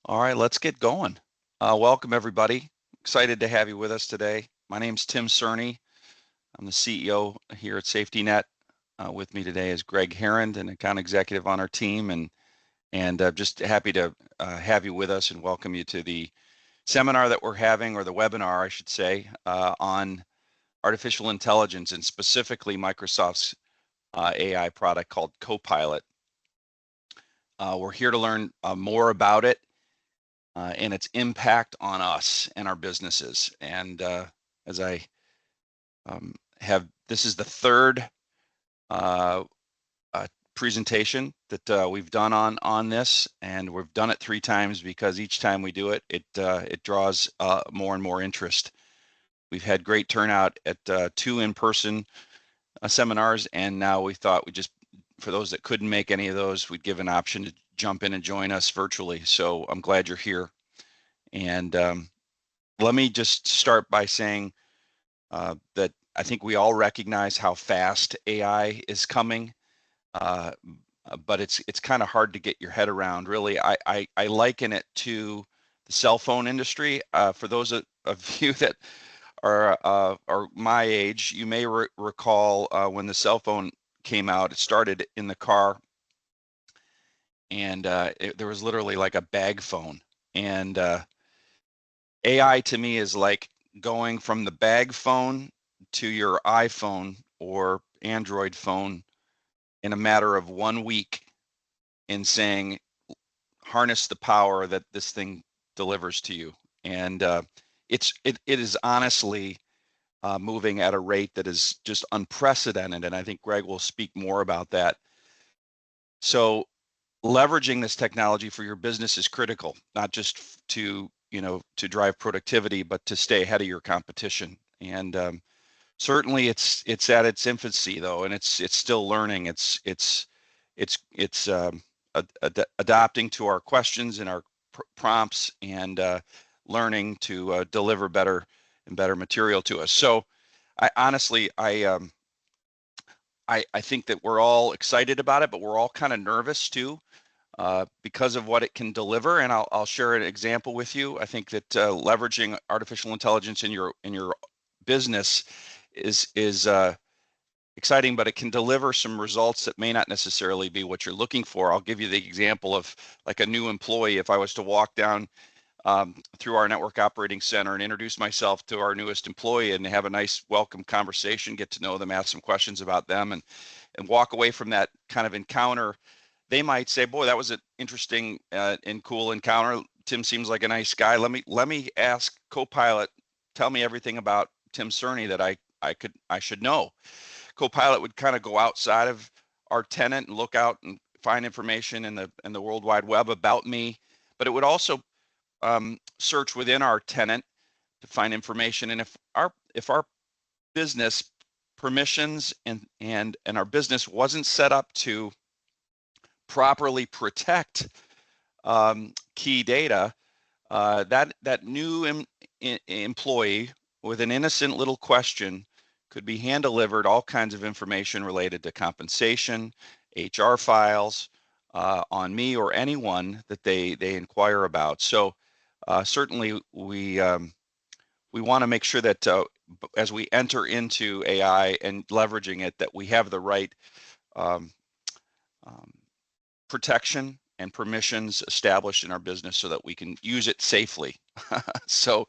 All right, let's get going. Welcome, everybody. Excited to have you with us today. My name's Tim Cerny. I'm the CEO here at Safety Net. With me today is Greg Harrand, an account executive on our team, and just happy to have you with us and welcome you to the seminar that we're having, or the webinar, I should say, on artificial intelligence and specifically Microsoft's AI product called Copilot. We're here to learn more about it and its impact on us and our businesses. And as I this is the third presentation that we've done on this, and we've done it 3 times because each time we do it, it draws more and more interest. We've had great turnout at 2 in-person seminars, and now we thought for those that couldn't make any of those, we'd give an option to jump in and join us virtually. So I'm glad you're here. And let me just start by saying that I think we all recognize how fast AI is coming, but it's kind of hard to get your head around. Really, I liken it to the cell phone industry. For those of you that are my age, you may recall when the cell phone came out. It started in the car, and there was literally like a bag phone. And AI to me is like going from the bag phone to your iPhone or Android phone in a matter of 1 week, and saying, harness the power that this thing delivers to you. And it is honestly moving at a rate that is just unprecedented. And I think Greg will speak more about that. So leveraging this technology for your business is critical, not just to drive productivity, but to stay ahead of your competition. And certainly it's at its infancy though, and it's still learning. It's adapting to our questions and our prompts, and learning to deliver better and better material to us. So I honestly, I think that we're all excited about it, but we're all kind of nervous too, because of what it can deliver. And I'll share an example with you. I think that leveraging artificial intelligence in your business is exciting, but it can deliver some results that may not necessarily be what you're looking for. I'll give you the example of like a new employee. If I was to walk down through our network operating center and introduce myself to our newest employee and have a nice welcome conversation, get to know them, ask some questions about them, and walk away from that kind of encounter, they might say, boy, that was an interesting and cool encounter. Tim seems like a nice guy. Let me ask Copilot, tell me everything about Tim Cerny that I should know. Copilot would kind of go outside of our tenant and look out and find information in the World Wide Web about me, but it would also search within our tenant to find information. And if our business permissions and our business wasn't set up to properly protect key data, that new employee with an innocent little question could be hand delivered all kinds of information related to compensation, HR files, on me or anyone that they inquire about. So certainly we want to make sure that as we enter into AI and leveraging it, that we have the right protection and permissions established in our business so that we can use it safely. So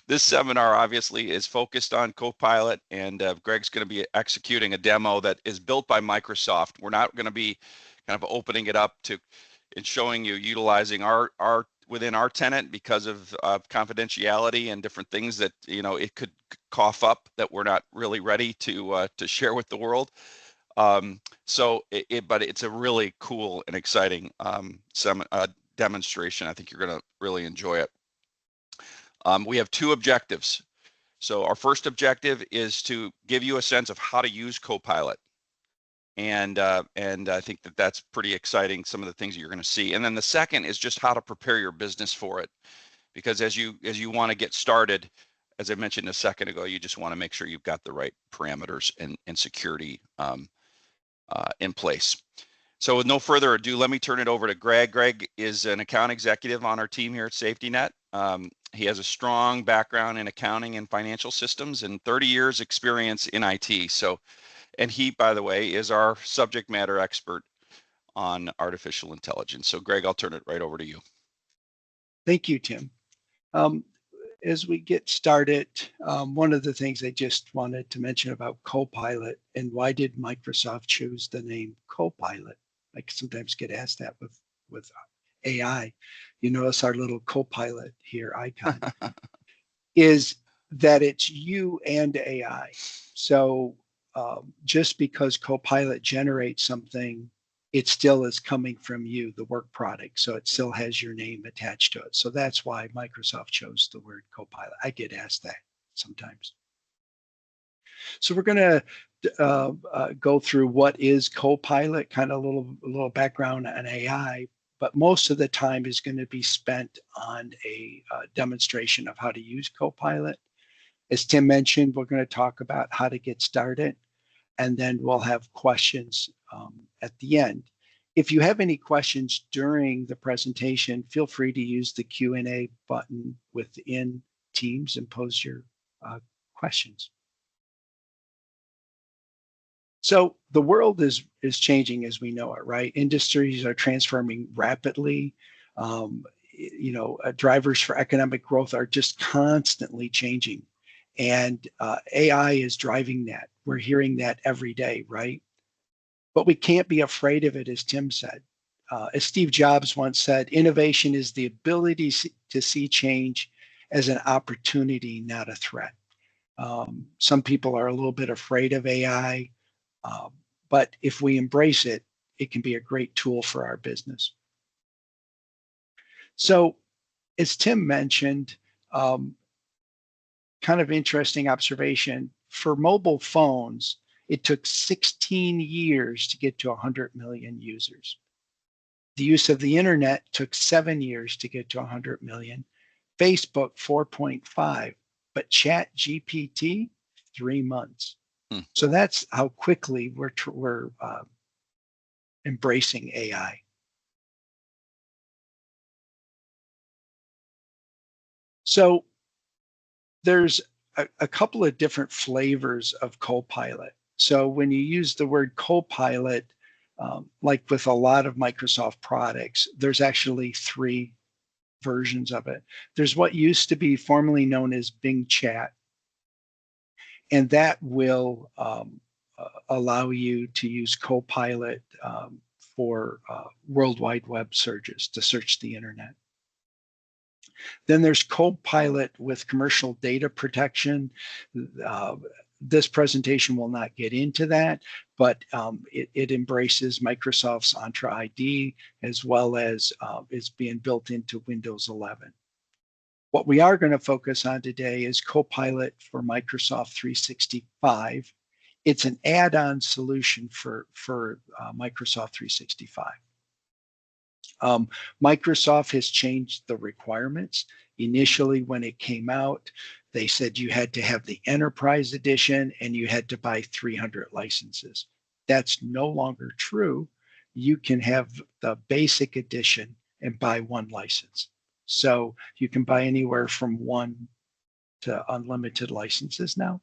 this seminar obviously is focused on Copilot, and Greg's going to be executing a demo that is built by Microsoft. We're not going to be kind of opening it up to and showing you utilizing our within our tenant because of confidentiality and different things that it could cough up that we're not really ready to share with the world. But it's a really cool and exciting demonstration. I think you're going to really enjoy it. We have 2 objectives. So our first objective is to give you a sense of how to use Copilot. And I think that that's pretty exciting, some of the things that you're going to see. And then the second is just how to prepare your business for it. Because as you want to get started, as I mentioned a second ago, you just want to make sure you've got the right parameters and security in place. So with no further ado, let me turn it over to Greg. Greg is an account executive on our team here at SafetyNet. He has a strong background in accounting and financial systems and 30 years experience in IT. So, and he, by the way, is our subject matter expert on artificial intelligence. So Greg, I'll turn it right over to you. Thank you, Tim. As we get started, one of the things I just wanted to mention about Copilot and why did Microsoft choose the name Copilot? I sometimes get asked that with AI. You notice our little Copilot here icon is that it's you and AI. So just because Copilot generates something, it still is coming from you, the work product. So it still has your name attached to it. So that's why Microsoft chose the word Copilot. I get asked that sometimes. So we're going to go through what is Copilot, kind of a little background on AI, but most of the time is going to be spent on a demonstration of how to use Copilot. As Tim mentioned, we're going to talk about how to get started, and then we'll have questions at the end. If you have any questions during the presentation, feel free to use the Q&A button within Teams and pose your questions. So the world is changing as we know it, right? Industries are transforming rapidly. Drivers for economic growth are just constantly changing. And AI is driving that. We're hearing that every day, right? But we can't be afraid of it, as Tim said. As Steve Jobs once said, innovation is the ability to see change as an opportunity, not a threat. Some people are a little bit afraid of AI, but if we embrace it, it can be a great tool for our business. So, as Tim mentioned, kind of interesting observation, for mobile phones, it took 16 years to get to 100 million users. The use of the internet took 7 years to get to 100 million. Facebook, 4.5, but ChatGPT, 3 months. So that's how quickly we're embracing AI. So there's a couple of different flavors of Copilot. So when you use the word Copilot, like with a lot of Microsoft products, there's actually 3 versions of it. There's what used to be formerly known as Bing Chat, and that will allow you to use Copilot for World Wide Web searches, to search the internet. Then there's Copilot with commercial data protection. This presentation will not get into that, but it embraces Microsoft's Entra ID, as well as is being built into Windows 11. What we are going to focus on today is Copilot for Microsoft 365. It's an add-on solution for Microsoft 365. Microsoft has changed the requirements. Initially, when it came out, they said you had to have the Enterprise Edition and you had to buy 300 licenses. That's no longer true. You can have the basic edition and buy 1 license. So you can buy anywhere from 1 to unlimited licenses now.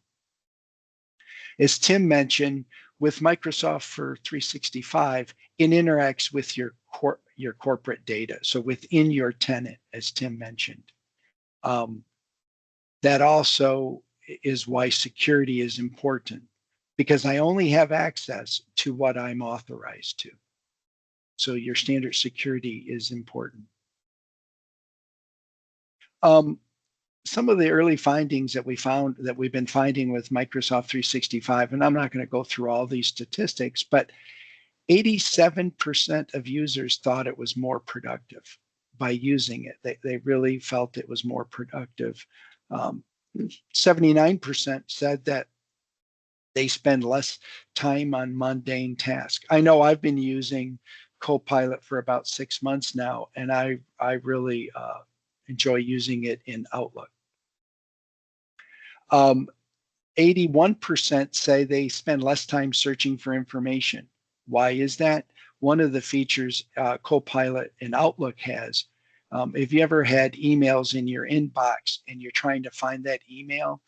As Tim mentioned, with Microsoft for 365, it interacts with your corporate data. So within your tenant, as Tim mentioned. That also is why security is important, because I only have access to what I'm authorized to. So your standard security is important. Some of the early findings that we've been finding with Microsoft 365, and I'm not going to go through all these statistics, but 87% of users thought it was more productive by using it. They really felt it was more productive. 79% said that they spend less time on mundane tasks. I know I've been using Copilot for about 6 months now, and I really enjoy using it in Outlook. 81% say they spend less time searching for information. Why is that? one of the features Copilot and Outlook has. If you ever had emails in your inbox and you're trying to find that email,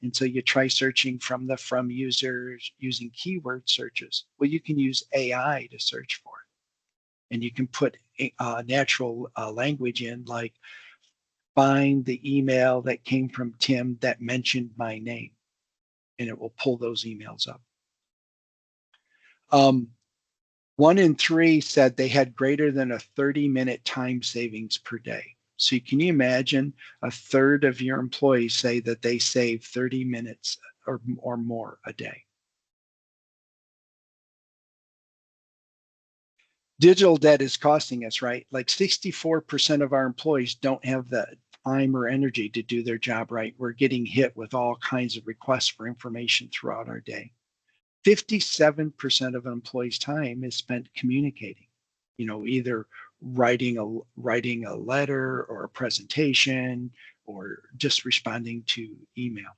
and so you try searching from users using keyword searches, well, you can use AI to search for it. And you can put natural language in, like find the email that came from Tim that mentioned my name, and it will pull those emails up. 1 in 3 said they had greater than a 30-minute time savings per day. So can you imagine a third of your employees say that they save 30 minutes or more a day? Digital debt is costing us, right? Like 64% of our employees don't have the time or energy to do their job right. We're getting hit with all kinds of requests for information throughout our day. 57% of an employee's time is spent communicating, either writing a letter or a presentation or just responding to email.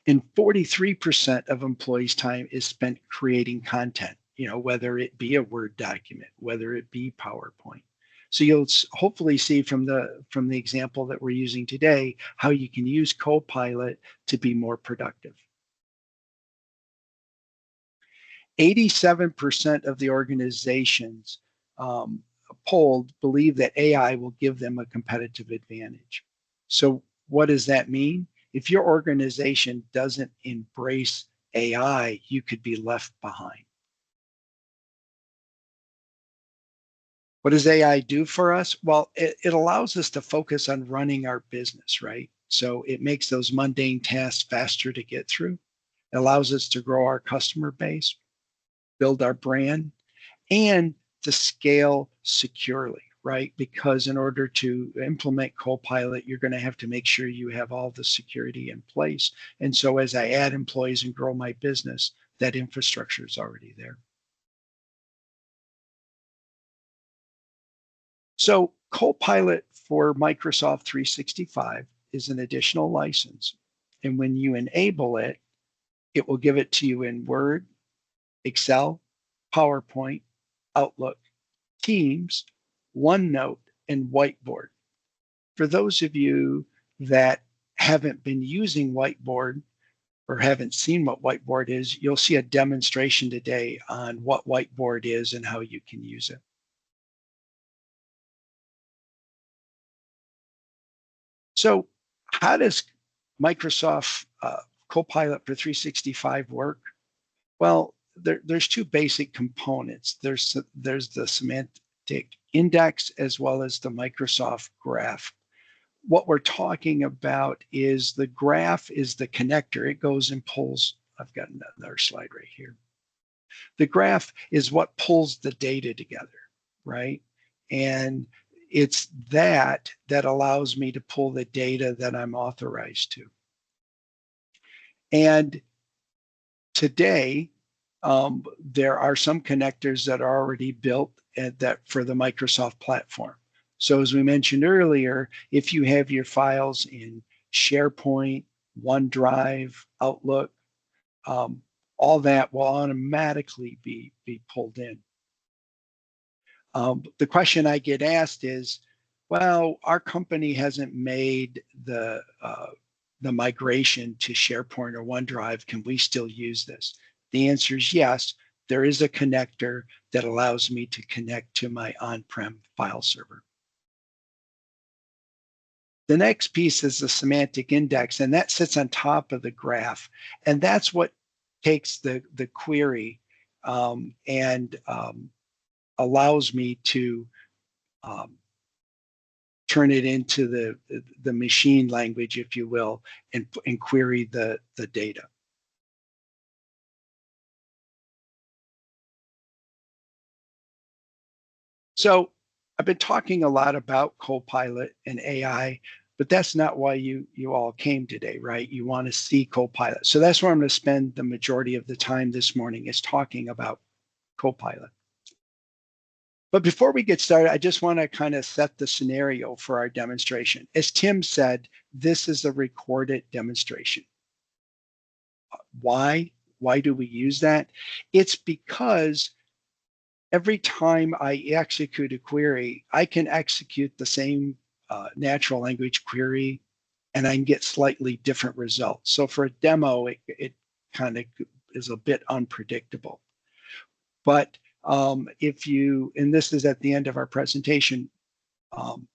And 43% of employees' time is spent creating content, whether it be a Word document, whether it be PowerPoint. So you'll hopefully see from the example that we're using today how you can use Copilot to be more productive. 87% of the organizations polled believe that AI will give them a competitive advantage. So what does that mean? If your organization doesn't embrace AI, you could be left behind. What does AI do for us? Well, it allows us to focus on running our business, right? So it makes those mundane tasks faster to get through. It allows us to grow our customer base, build our brand, and to scale securely, right? Because in order to implement Copilot, you're going to have to make sure you have all the security in place. And so as I add employees and grow my business, that infrastructure is already there. So Copilot for Microsoft 365 is an additional license. And when you enable it, it will give it to you in Word, Excel, PowerPoint, Outlook, Teams, OneNote, and Whiteboard. For those of you that haven't been using Whiteboard or haven't seen what Whiteboard is, you'll see a demonstration today on what Whiteboard is and how you can use it. So how does Microsoft Copilot for 365 work? Well, there's 2 basic components. There's the semantic index as well as the Microsoft graph. What we're talking about is the graph is the connector. It goes and pulls. I've got another slide right here. The graph is what pulls the data together, right? And it's that allows me to pull the data that I'm authorized to. And today, there are some connectors that are already built that for the Microsoft platform. So as we mentioned earlier, if you have your files in SharePoint, OneDrive, Outlook, all that will automatically be pulled in. The question I get asked is, well, our company hasn't made the migration to SharePoint or OneDrive. Can we still use this? The answer is yes. There is a connector that allows me to connect to my on-prem file server. The next piece is the semantic index, and that sits on top of the graph. And that's what takes the query and allows me to turn it into the machine language, if you will, and query the data. So I've been talking a lot about Copilot and AI, but that's not why you all came today, right? You want to see Copilot. So that's where I'm going to spend the majority of the time this morning, is talking about Copilot. But before we get started, I just want to kind of set the scenario for our demonstration. As Tim said, this is a recorded demonstration. Why? Why do we use that? It's because every time I execute a query, I can execute the same natural language query and I can get slightly different results. So for a demo, it kind of is a bit unpredictable. But if you, and this is at the end of our presentation,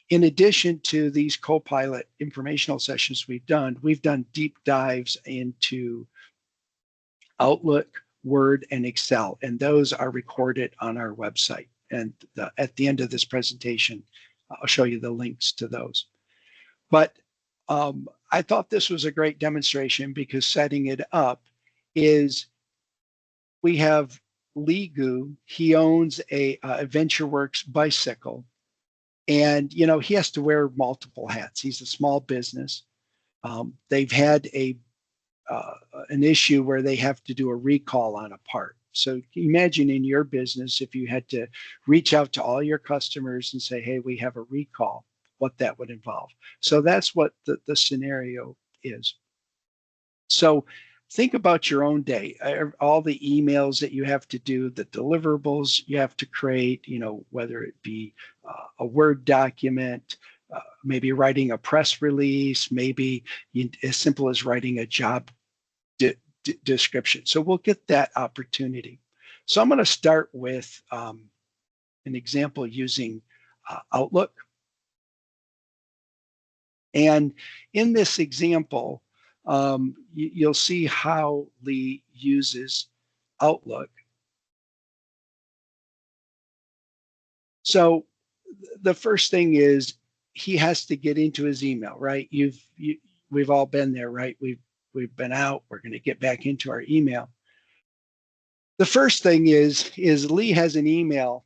in addition to these Copilot informational sessions we've done deep dives into Outlook, Word, and Excel, and those are recorded on our website. And at the end of this presentation, I'll show you the links to those. But I thought this was a great demonstration because setting it up is we have Lee Gu. He owns a VentureWorks bicycle, and he has to wear multiple hats. He's a small business. They've had an issue where they have to do a recall on a part. So imagine in your business if you had to reach out to all your customers and say, hey, we have a recall, what that would involve. So that's what the scenario is. So think about your own day, all the emails that you have to do, the deliverables you have to create, whether it be a Word document, maybe writing a press release, maybe as simple as writing a job description. So we'll get that opportunity. So I'm going to start with an example using Outlook. And in this example, you'll see how Lee uses Outlook. So the first thing is he has to get into his email, right? We've all been there, right? We've been out. We're going to get back into our email. The first thing is Lee has an email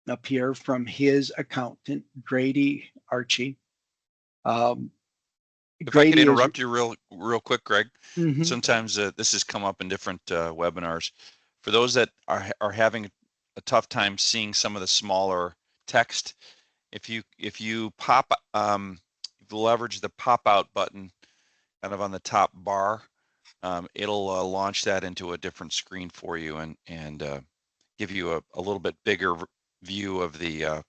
up here from his accountant, Grady Archie. If I could interrupt you real quick, Greg. Mm-hmm. Sometimes this has come up in different webinars. For those that are having a tough time seeing some of the smaller text, if you pop leverage the pop out button kind of on the top bar, it'll launch that into a different screen for you and give you a little bit bigger view of the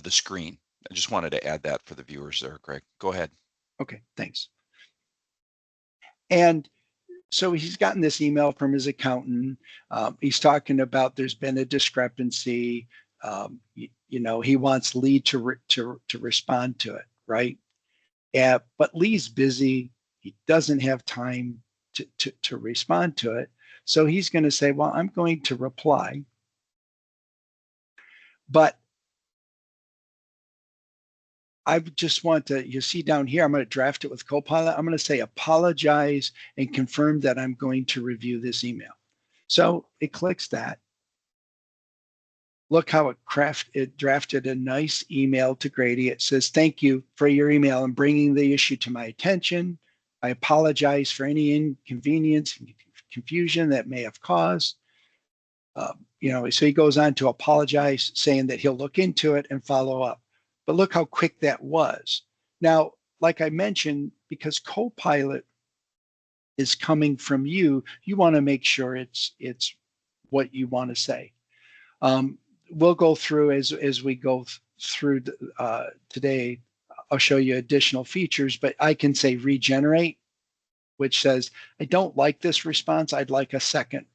screen. I just wanted to add that for the viewers there, Greg. Go ahead. Okay, thanks. And so he's gotten this email from his accountant. He's talking about there's been a discrepancy. He wants Lee to respond to it, right? But Lee's busy. He doesn't have time to respond to it. So he's going to say, well, I'm going to reply. But I just want to, you see down here, I'm going to draft it with Copilot. I'm going to say apologize and confirm that I'm going to review this email. So it clicks that. Look how it drafted a nice email to Grady. It says, thank you for your email and bringing the issue to my attention. I apologize for any inconvenience and confusion that may have caused. So he goes on to apologize, saying that he'll look into it and follow up. But look how quick that was. Now, like I mentioned, because Copilot is coming from you, you want to make sure it's what you want to say. We'll go through as we go through today. I'll show you additional features, but I can say regenerate, which says, I don't like this response. I'd like a second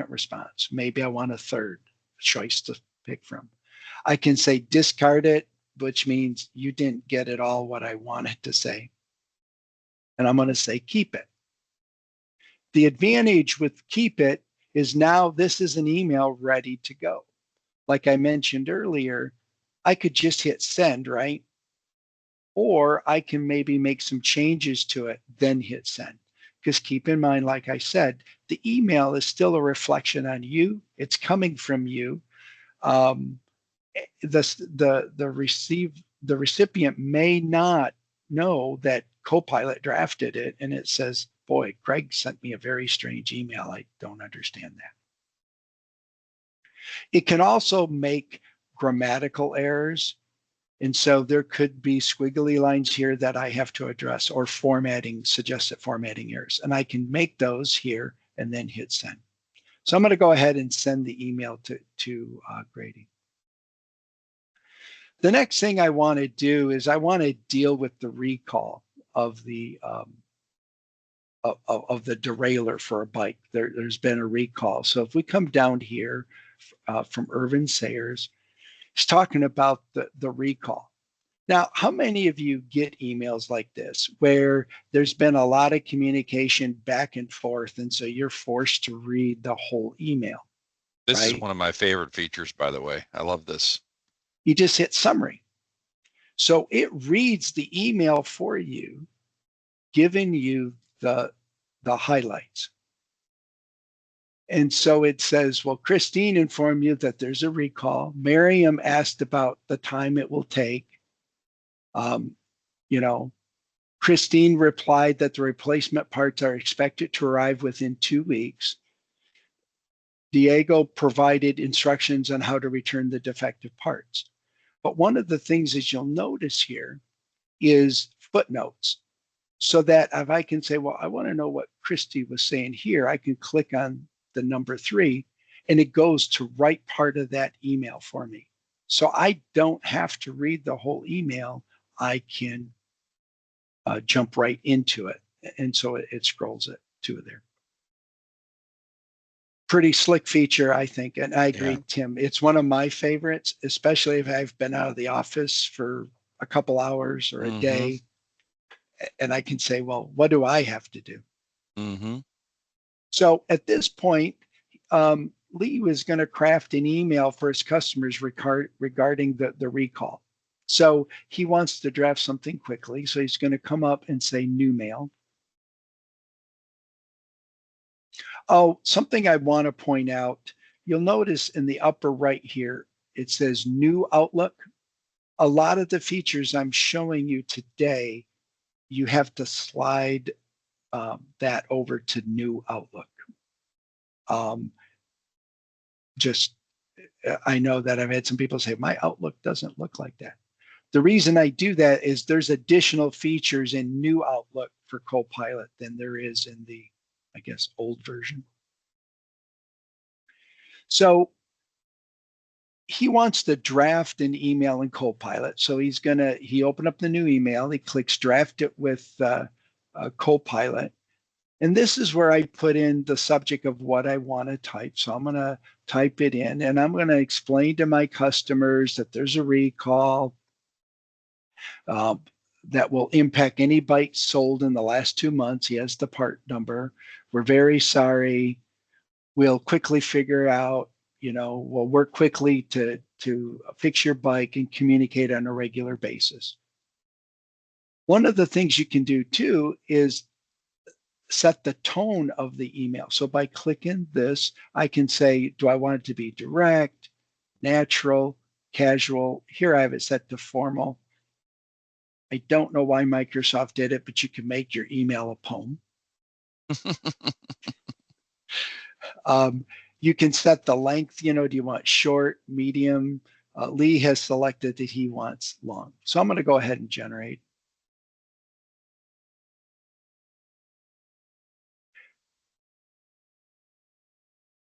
response. Maybe I want a third choice to pick from. I can say discard it, which means you didn't get it all what I wanted to say. And I'm going to say keep it. The advantage with keep it is now this is an email ready to go. Like I mentioned earlier, I could just hit send, right? Or I can maybe make some changes to it, then hit send. Because keep in mind, like I said, the email is still a reflection on you. It's coming from you. The recipient may not know that Copilot drafted it, and it says, boy, Greg sent me a very strange email. I don't understand that. It can also make grammatical errors. And so there could be squiggly lines here that I have to address, or suggested formatting errors. And I can make those here and then hit send. So I'm going to go ahead and send the email to Grady. The next thing I want to do is I want to deal with the recall of the derailleur for a bike. There's been a recall. So if we come down here from Irvin Sayers, he's talking about the recall. Now, how many of you get emails like this where there's been a lot of communication back and forth, and so you're forced to read the whole email? This is right? one of my favorite features, by the way. I love this. You just hit summary. So it reads the email for you, giving you the highlights. And so it says, well, Christine informed you that there's a recall. Miriam asked about the time it will take. You know, Christine replied that the replacement parts are expected to arrive within 2 weeks. Diego provided instructions on how to return the defective parts. But one of the things that you'll notice here is footnotes. So that if I can say, well, I want to know what Christy was saying here, I can click on the number 3 and it goes to right part of that email for me. So I don't have to read the whole email. I can jump right into it. And so it scrolls it to there. Pretty slick feature, I think. And I agree, Yeah. Tim. It's one of my favorites, especially if I've been out of the office for a couple hours or a day. And I can say, well, what do I have to do? So at this point, Lee was going to craft an email for his customers regarding the recall. So he wants to draft something quickly. So he's going to come up and say new mail. Oh, something I want to point out, you'll notice in the upper right here, it says new Outlook. A lot of the features I'm showing you today, you have to slide that over to new Outlook. Just, I know that I've had some people say, my Outlook doesn't look like that. The reason I do that is there's additional features in new Outlook for Copilot than there is in the, I guess, old version. So he wants to draft an email in Copilot. So he opened up the new email, he clicks draft it with Copilot. And this is where I put in the subject of what I want to type. So I'm going to type it in and I'm going to explain to my customers that there's a recall that will impact any bikes sold in the last 2 months. He has the part number. We're very sorry. We'll quickly figure out, we'll work quickly to fix your bike and communicate on a regular basis. One of the things you can do too is set the tone of the email. So by clicking this, I can say, do I want it to be direct, natural, casual? Here I have it set to formal. I don't know why Microsoft did it, but you can make your email a poem. You can set the length, do you want short, medium? Lee has selected that he wants long. So I'm going to go ahead and generate.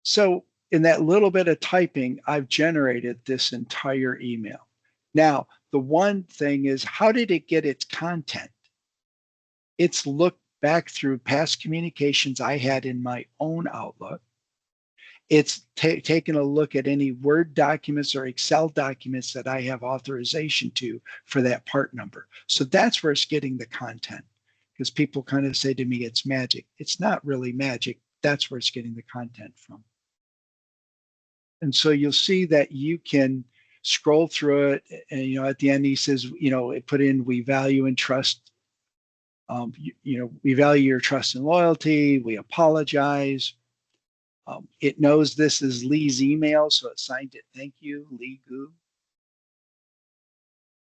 So in that little bit of typing, I've generated this entire email. Now, the one thing is, how did it get its content? It's looked back through past communications I had in my own Outlook. It's taken a look at any Word documents or Excel documents that I have authorization to for that part number. So that's where it's getting the content, because people kind of say to me, it's magic. It's not really magic. That's where it's getting the content from. And so you'll see that you can scroll through it. And, at the end, he says, it put in, we value and trust. We value your trust and loyalty. We apologize. It knows this is Lee's email, so it signed it. Thank you, Lee Gu.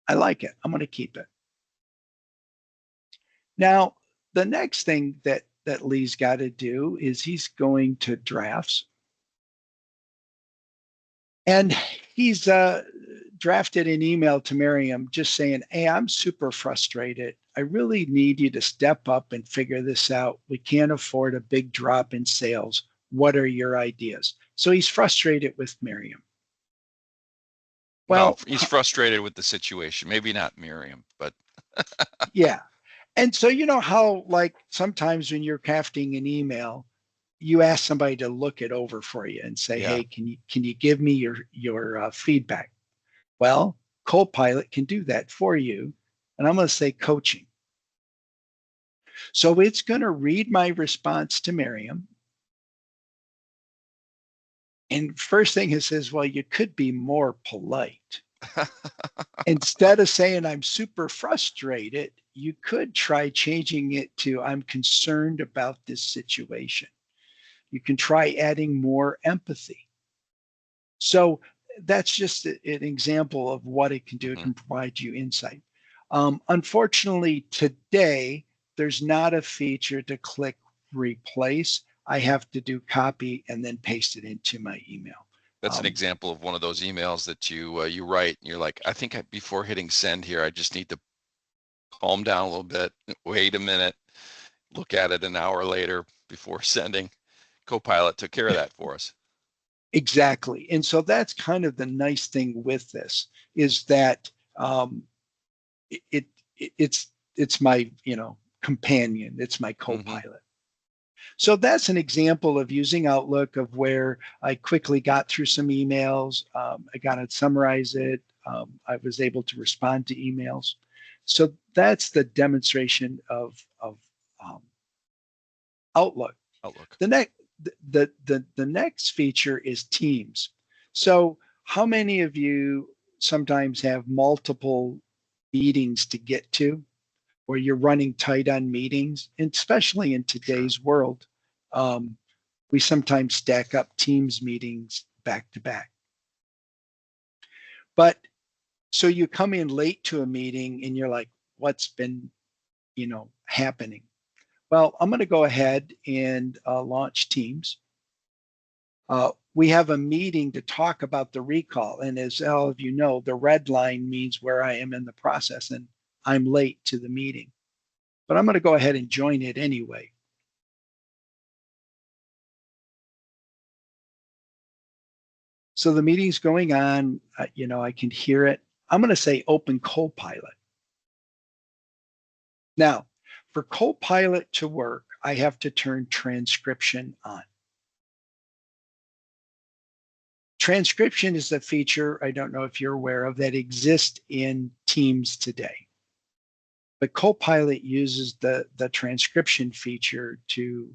I like it. I'm going to keep it. Now, the next thing that Lee's got to do is he's going to drafts. And he's drafted an email to Miriam just saying, hey, I'm super frustrated. I really need you to step up and figure this out. We can't afford a big drop in sales. What are your ideas? So he's frustrated with Miriam. Well, Well, he's frustrated with the situation. Maybe not Miriam, but yeah. And so you know how like sometimes when you're crafting an email, you ask somebody to look it over for you and say, yeah. "Hey, can you give me your feedback?" Well, Copilot can do that for you, and I'm going to say coaching. So it's going to read my response to Miriam, and first thing it says, "Well, you could be more polite." Instead of saying I'm super frustrated, you could try changing it to I'm concerned about this situation. You can try adding more empathy. So that's just an example of what it can do. It Mhm. can provide you insight. Unfortunately, today, there's not a feature to click replace. I have to do copy and then paste it into my email. That's an Um, example of one of those emails that you write and you're like, I think before hitting send here, I just need to calm down a little bit, wait a minute, look at it an hour later before sending. Copilot took care of that for us. exactly. And so that's kind of the nice thing with this is that it, it's my companion. It's my Hmm. co-pilot. So that's an example of using Outlook of where I quickly got through some emails. I got to summarize it. I was able to respond to emails. So that's the demonstration of um, Outlook. Outlook. The next the next feature is Teams. So how many of you sometimes have multiple meetings to get to, or you're running tight on meetings, and especially in Sure. today's world, um, we sometimes stack up Teams meetings back to back. But so you come in late to a meeting and you're like, what's been, happening? Well, I'm going to go ahead and launch Teams. We have a meeting to talk about the recall. And as all of you know, the red line means where I am in the process and I'm late to the meeting. But I'm going to go ahead and join it anyway. So the meeting's going on, I can hear it. I'm going to say open Copilot. Now, for Copilot to work, I have to turn transcription on. Transcription is a feature, I don't know if you're aware of, that exists in Teams today. But Copilot uses the transcription feature to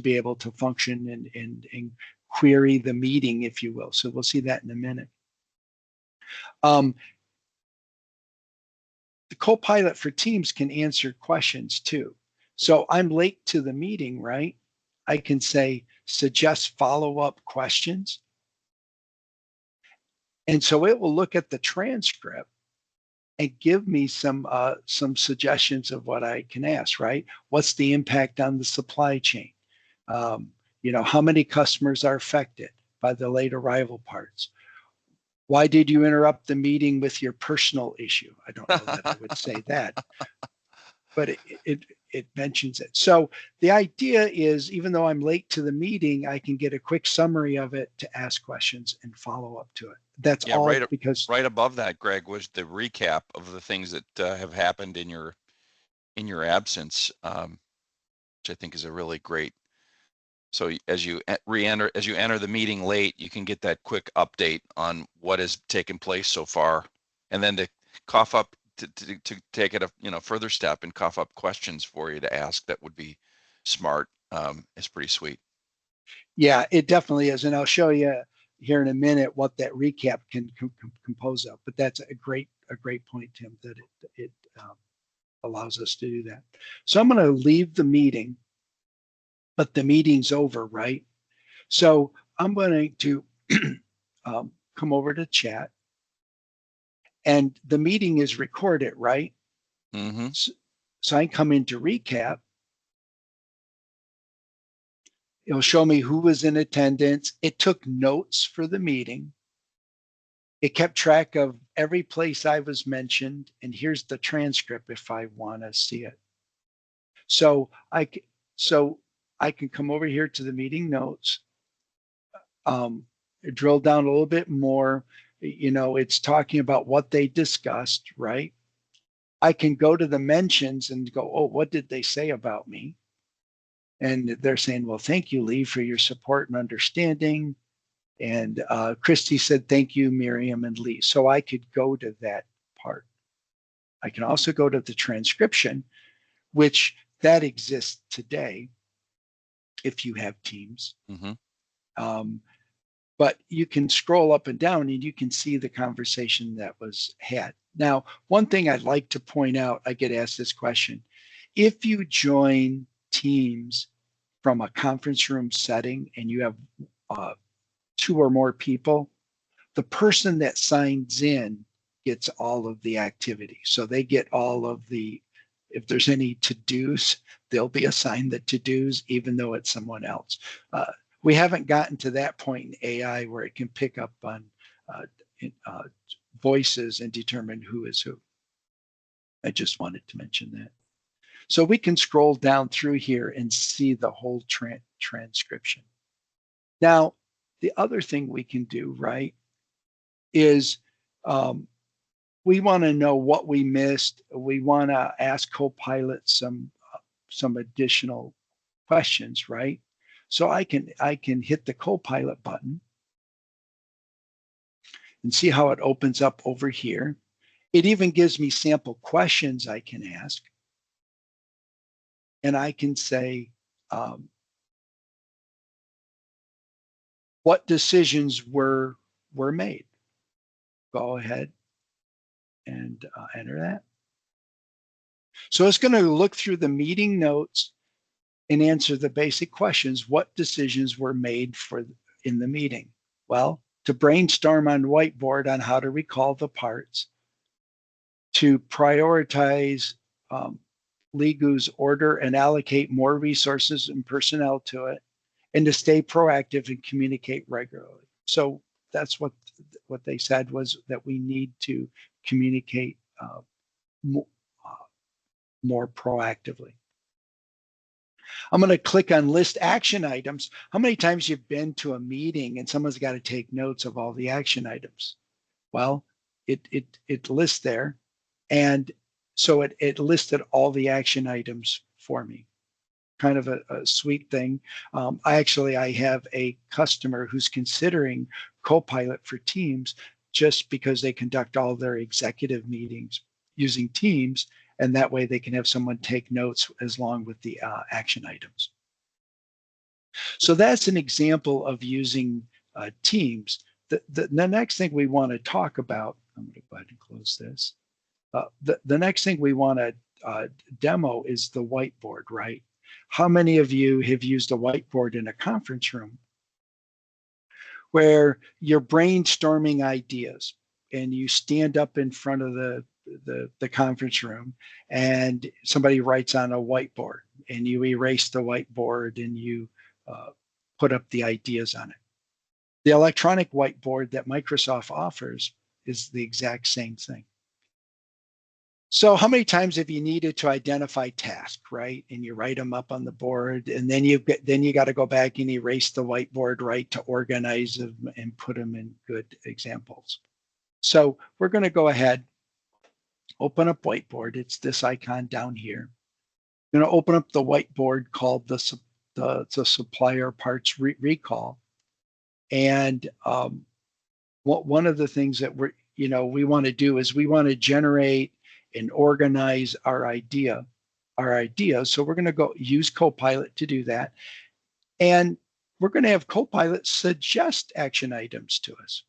be able to function and query the meeting, if you will. So we'll see that in a minute. Um, the Copilot for Teams can answer questions too. So I'm late to the meeting, right? I can say, suggest follow-up questions. And so it will look at the transcript and give me some suggestions of what I can ask, right? What's the impact on the supply chain? Um, how many customers are affected by the late arrival parts? Why did you interrupt the meeting with your personal issue? I don't know that I would say that, but it mentions it. So the idea is, even though I'm late to the meeting, I can get a quick summary of it to ask questions and follow up to it. That's Yeah, all because right above that, Greg, was the recap of the things that have happened in your absence, which I think is a really great. So as you enter the meeting late, you can get that quick update on what has taken place so far, and then to cough up to take it a further step and cough up questions for you to ask that would be smart. Is pretty sweet. yeah, it definitely is, and I'll show you here in a minute what that recap can compose of. But that's a great point, Tim, that it allows us to do that. So I'm going to leave the meeting, but the meeting's over, right? So I'm going to come over to chat, and the meeting is recorded, right? Mm-hmm. So I come into recap. It'll show me who was in attendance. It took notes for the meeting. It kept track of every place I was mentioned, and here's the transcript if I want to see it. So I so I can come over here to the meeting notes, drill down a little bit more. It's talking about what they discussed, right? I can go to the mentions and go, oh, what did they say about me? And they're saying, well, thank you, Lee, for your support and understanding. And Christy said, thank you, Miriam and Lee. So I could go to that part. I can also go to the transcription, which that exists today if you have Teams. Mm-hmm. But you can scroll up and down and you can see the conversation that was had. Now, one thing I'd like to point out, I get asked this question. If you join Teams from a conference room setting and you have 2 or more people, the person that signs in gets all of the activity. So they get all of the, if there's any to-dos, they'll be assigned the to-dos, even though it's someone else. We haven't gotten to that point in AI where it can pick up on voices and determine who is who. I just wanted to mention that. So we can scroll down through here and see the whole transcription. Now, the other thing we can do, right, is we want to know what we missed. We want to ask Copilot some additional questions, right? So I can hit the Copilot button and see how it opens up over here. It even gives me sample questions I can ask. And I can say, what decisions were made? Go ahead and enter that. So it's going to look through the meeting notes and answer the basic questions. What decisions were made in the meeting? Well, to brainstorm on whiteboard on how to recall the parts, to prioritize Legu's order and allocate more resources and personnel to it, and to stay proactive and communicate regularly. So that's what they said, was that we need to communicate more proactively. I'm going to click on list action items. How many times you've been to a meeting and someone's got to take notes of all the action items? Well, it lists there. And so it listed all the action items for me. Kind of a sweet thing. I have a customer who's considering Copilot for Teams just because they conduct all their executive meetings using Teams, and that way they can have someone take notes as long with the action items. So that's an example of using Teams. The next thing we want to talk about, I'm going to go ahead and close this. The next thing we want to demo is the whiteboard, right? How many of you have used a whiteboard in a conference room where you're brainstorming ideas and you stand up in front of the conference room and somebody writes on a whiteboard and you erase the whiteboard and you put up the ideas on it? The electronic whiteboard that Microsoft offers is the exact same thing. So how many times have you needed to identify tasks, right? And you write them up on the board, and then you got to go back and erase the whiteboard, right, to organize them and put them in good examples. So we're going to go ahead, open up whiteboard. It's this icon down here. I'm going to open up the whiteboard called the supplier parts recall. And one of the things that we want to do is we want to generate and organize our ideas. So we're going to go use Copilot to do that. And we're going to have Copilot suggest action items to us.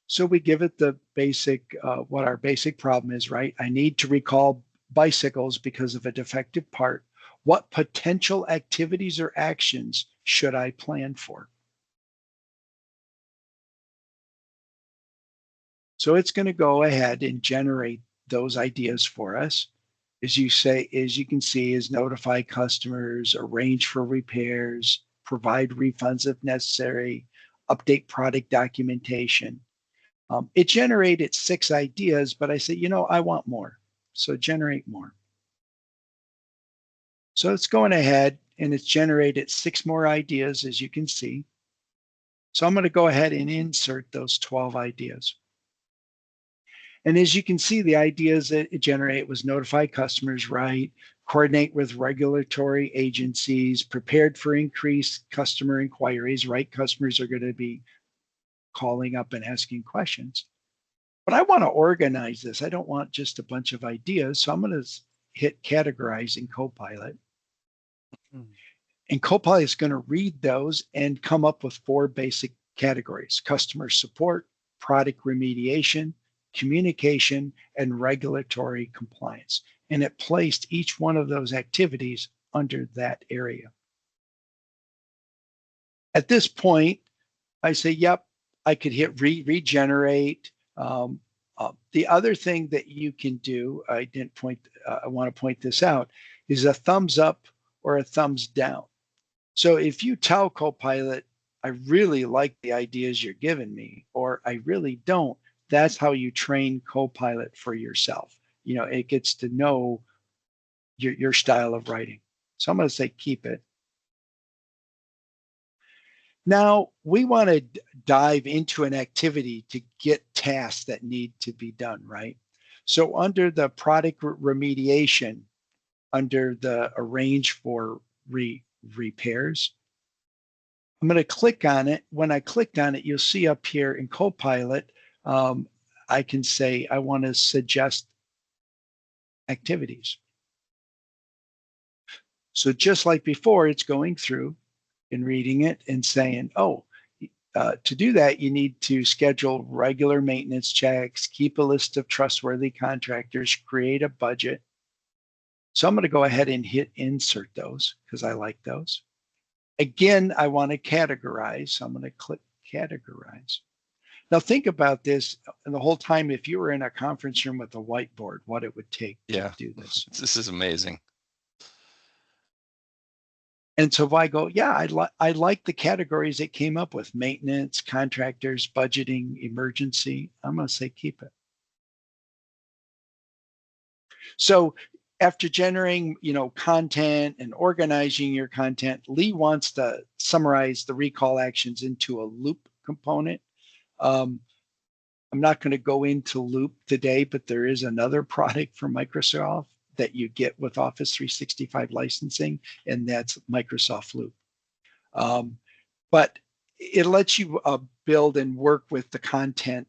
So we give it the basic, what our basic problem is, right? I need to recall bicycles because of a defective part. What potential activities or actions should I plan for? So it's going to go ahead and generate those ideas for us. As you can see, is notify customers, arrange for repairs, provide refunds if necessary, update product documentation. It generated 6 ideas, but I said, I want more. So generate more. So it's going ahead and it's generated 6 more ideas, as you can see. So I'm going to go ahead and insert those 12 ideas. And as you can see, the ideas that it generated was notify customers, right? Coordinate with regulatory agencies, prepared for increased customer inquiries, right? Customers are going to be calling up and asking questions. But I want to organize this. I don't want just a bunch of ideas. So I'm going to hit categorize in Copilot. And Copilot is going to read those and come up with 4 basic categories: customer support, product remediation, communication, and regulatory compliance. And it placed each one of those activities under that area. At this point, I say, yep, I could hit regenerate. The other thing that you can do, I want to point this out, is a thumbs up or a thumbs down. So if you tell Copilot, I really like the ideas you're giving me, or I really don't, that's how you train Copilot for yourself. It gets to know your style of writing. So I'm going to say keep it. Now we want to dive into an activity to get tasks that need to be done, right? So under the product remediation, under the arrange for repairs, I'm going to click on it. When I clicked on it, you'll see up here in Copilot, I can say I want to suggest activities. So just like before, it's going through and reading it and saying, oh, to do that, you need to schedule regular maintenance checks, keep a list of trustworthy contractors, create a budget. So I'm going to go ahead and hit insert those because I like those. Again, I want to categorize. So I'm going to click categorize. Now think about this, and the whole time, if you were in a conference room with a whiteboard, what it would take to do this. This is amazing. And so if I go, yeah, I like the categories it came up with: maintenance, contractors, budgeting, emergency. I'm going to say keep it. So after generating, content and organizing your content, Lee wants to summarize the recall actions into a loop component. I'm not going to go into Loop today, but there is another product from Microsoft that you get with Office 365 licensing, and that's Microsoft Loop. But it lets you build and work with the content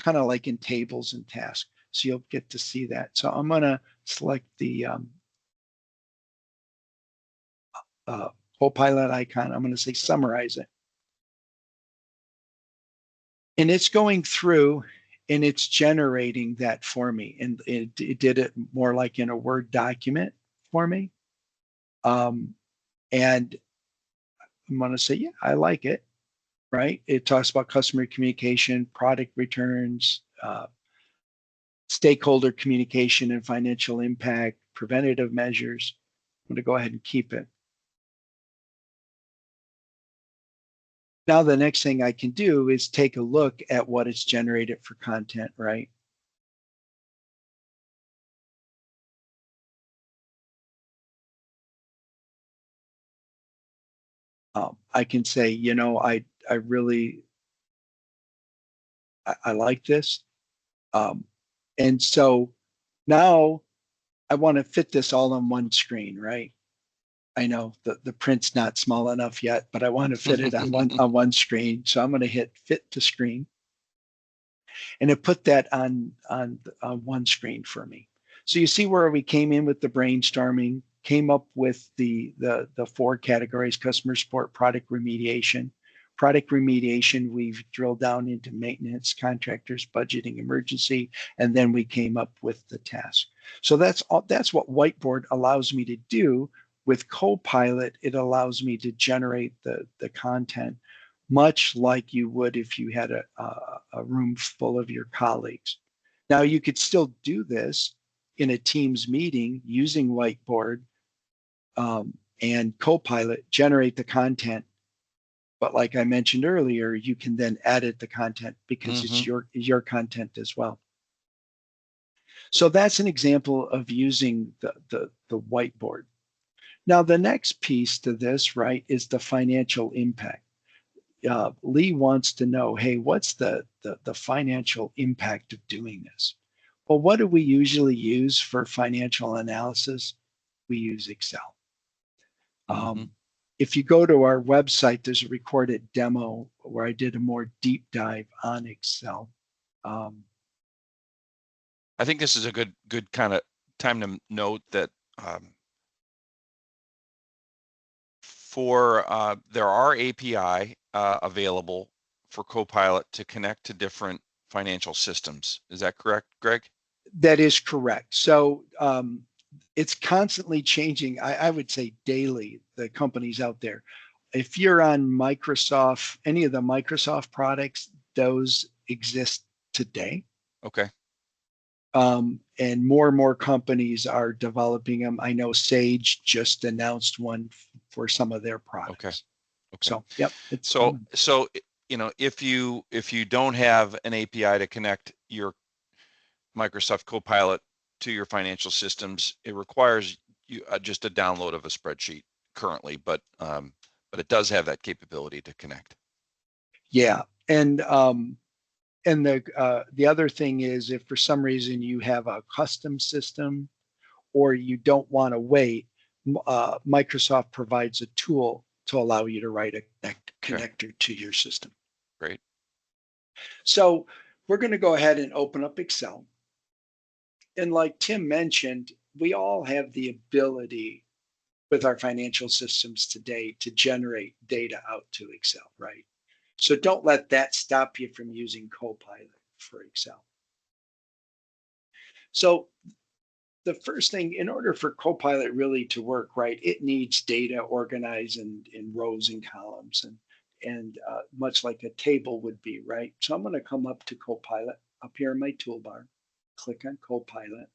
kind of like in tables and tasks. So you'll get to see that. So I'm going to select the Copilot icon. I'm going to say summarize it. And it's going through and it's generating that for me. And it did it more like in a Word document for me. And I'm going to say, yeah, I like it, right? It talks about customer communication, product returns, stakeholder communication and financial impact, preventative measures. I'm going to go ahead and keep it. Now, the next thing I can do is take a look at what it's generated for content, right? I can say, I really, I like this. And so now I want to fit this all on one screen, right? I know the print's not small enough yet, but I want to fit it on one screen. So I'm going to hit fit to screen. And it put that on one screen for me. So you see where we came in with the brainstorming, came up with the 4 categories: customer support, product remediation. Product remediation, we've drilled down into maintenance, contractors, budgeting, emergency, and then we came up with the task. So that's what Whiteboard allows me to do. With Copilot, it allows me to generate the content much like you would if you had a room full of your colleagues. Now, you could still do this in a Teams meeting using Whiteboard and Copilot, generate the content. But like I mentioned earlier, you can then edit the content because it's your content as well. So that's an example of using the whiteboard. Now, the next piece to this, right, is the financial impact. Lee wants to know, hey, what's the financial impact of doing this? Well, what do we usually use for financial analysis? We use Excel. Mm-hmm. If you go to our website, there's a recorded demo where I did a more deep dive on Excel. Um, I think this is a good kind of time to note that there are API available for Copilot to connect to different financial systems. Is that correct, Greg? that is correct. So it's constantly changing. I would say daily, the companies out there. If you're on Microsoft, any of the Microsoft products, those exist today. Okay. And more companies are developing them. I know Sage just announced one for some of their Okay. products. Okay. So, yep, it's So coming. if you don't have an API to connect your Microsoft Copilot to your financial systems, it requires you just a download of a spreadsheet currently, but it does have that capability to connect. Yeah, and the other thing is, if for some reason you have a custom system or you don't want to wait, Microsoft provides a tool to allow you to write a Okay, connector to your system. great. So we're going to go ahead and open up Excel. And like Tim mentioned, we all have the ability with our financial systems today to generate data out to Excel, right? So don't let that stop you from using Copilot for Excel. So the first thing, in order for Copilot really to work, right, it needs data organized in rows and columns, and much like a table would be, right? So I'm going to come up to Copilot up here in my toolbar, click on Copilot.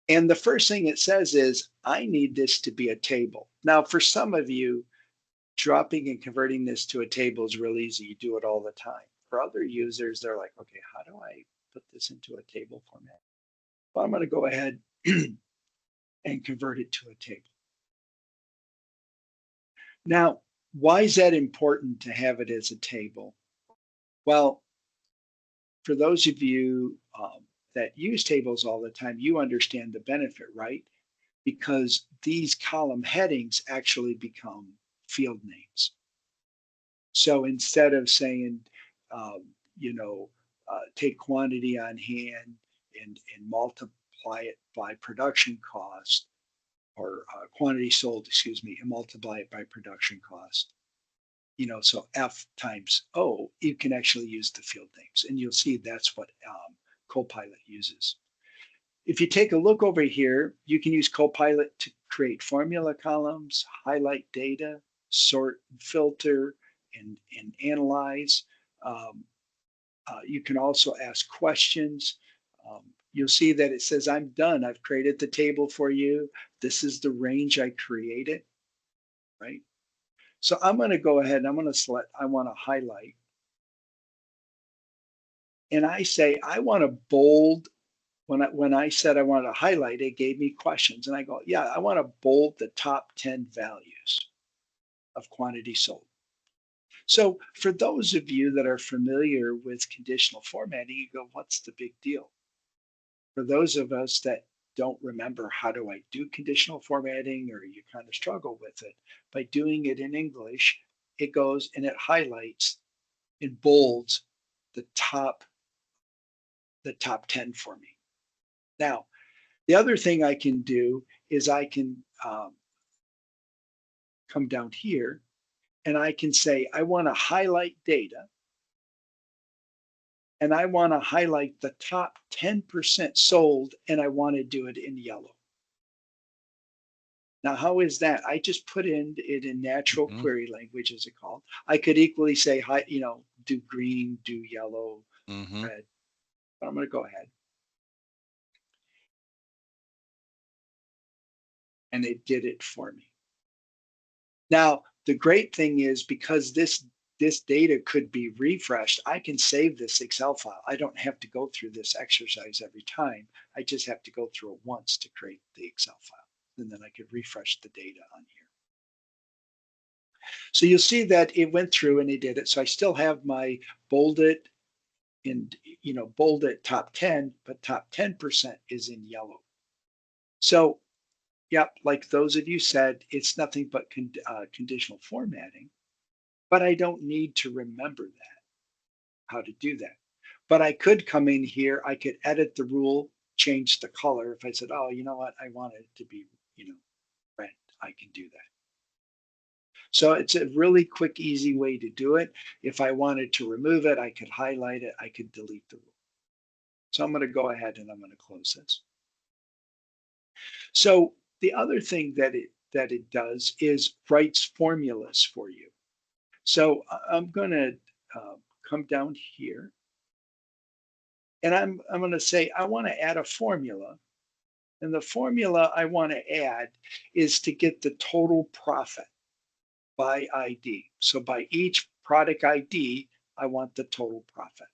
And the first thing it says is, I need this to be a table. Now, for some of you, dropping and converting this to a table is real easy. You do it all the time. For other users, they're like, okay, how do I put this into a table format? Well, I'm going to go ahead and convert it to a table. Now, why is that important to have it as a table? Well, for those of you that use tables all the time, you understand the benefit, right? Because these column headings actually become field names. So instead of saying, take quantity on hand and multiply it by production cost, or quantity sold, excuse me, and multiply it by production cost, so F times O, you can actually use the field names. And you'll see that's what Copilot uses. If you take a look over here, you can use Copilot to create formula columns, highlight data, sort, filter, and analyze. Um, you can also ask questions. You'll see that it says, I'm done. I've created the table for you. This is the range I created, right? So I'm going to go ahead and I'm going to select, I want to highlight. And I say, I want to bold. When I said I wanted to highlight, it gave me questions. And I go, yeah, I want to bold the top 10 values of quantity sold. So for those of you that are familiar with conditional formatting, you go, what's the big deal? For those of us that don't remember how do I do conditional formatting, or you kind of struggle with it, by doing it in English, it goes and it highlights and bolds the top 10 for me. Now, the other thing I can do is I can come down here and I can say, I want to highlight data, and I want to highlight the top 10% sold, and I want to do it in yellow. Now, how is that? I just put it in natural Mm-hmm. query language, as it called. I could equally say, do green, do yellow, Mm-hmm. red. But I'm going to go ahead. And it did it for me. Now, the great thing is, because this this data could be refreshed, I can save this Excel file. I don't have to go through this exercise every time. I just have to go through it once to create the Excel file. And then I could refresh the data on here. So you'll see that it went through and it did it. So I still have my bolded and bolded top 10, but top 10% is in yellow. So yep, like those of you said, it's nothing but conditional formatting, but I don't need to remember that, how to do that. But I could come in here, I could edit the rule, change the color. If I said, oh, you know what, I want it to be, red, I can do that. So it's a really quick, easy way to do it. If I wanted to remove it, I could highlight it, I could delete the rule. So I'm going to go ahead and I'm going to close this. So the other thing that it does is writes formulas for you. So I'm going to come down here, and I'm going to say I want to add a formula, and the formula I want to add is to get the total profit by ID. So by each product ID, I want the total profit.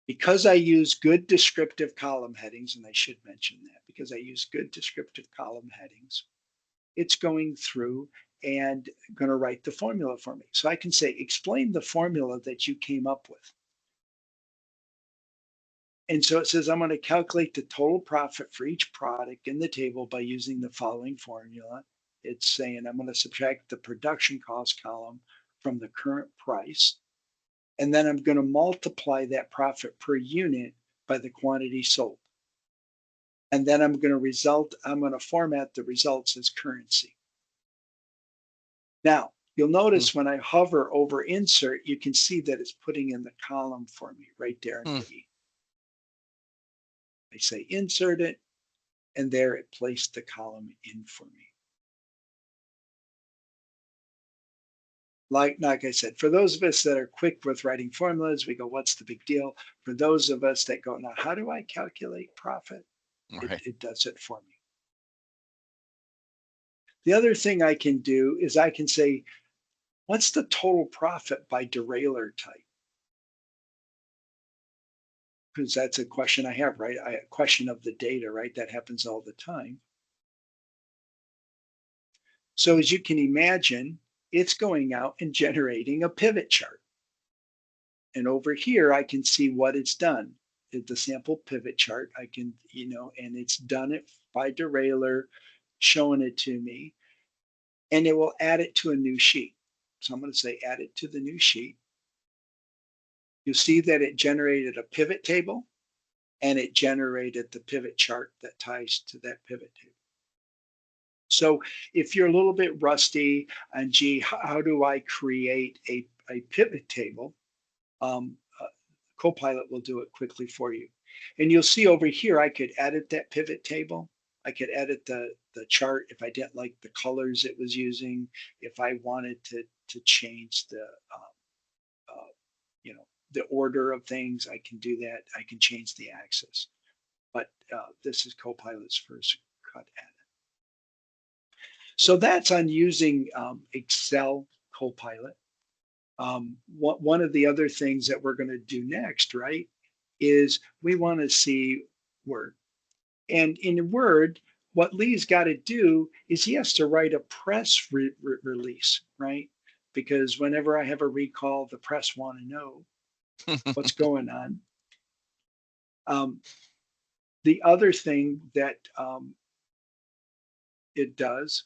Because I use good descriptive column headings, and I should mention that, because I use good descriptive column headings, it's going through and going to write the formula for me. So I can say, explain the formula that you came up with. And so it says, I'm going to calculate the total profit for each product in the table by using the following formula. It's saying I'm going to subtract the production cost column from the current price. And then I'm going to multiply that profit per unit by the quantity sold. And then I'm going to format the results as currency. Now, you'll notice when I hover over insert, you can see that it's putting in the column for me right there in the E. I say insert it, and there it placed the column in for me. Like I said, for those of us that are quick with writing formulas, we go, what's the big deal? For those of us that go, now, how do I calculate profit? Right. It does it for me. The other thing I can do is I can say, what's the total profit by derailleur type? Because that's a question I have, right? A question of the data, right? That happens all the time. So as you can imagine, it's going out and generating a pivot chart. And over here, I can see what it's done. The sample pivot chart, I can, and it's done it by derailleur, showing it to me, and it will add it to a new sheet. So I'm going to say add it to the new sheet. You'll see that it generated a pivot table, and it generated the pivot chart that ties to that pivot table. So if you're a little bit rusty and gee, how do I create a pivot table? Copilot will do it quickly for you. And you'll see over here, I could edit that pivot table. I could edit the chart if I didn't like the colors it was using. If I wanted to change the the order of things, I can do that. I can change the axis. But this is Copilot's first cut at it. So that's on using Excel Copilot. One of the other things that we're going to do next, right, is we want to see Word. And in Word, what Lee's got to do is he has to write a press release, right? Because whenever I have a recall, the press want to know what's going on. The other thing that it does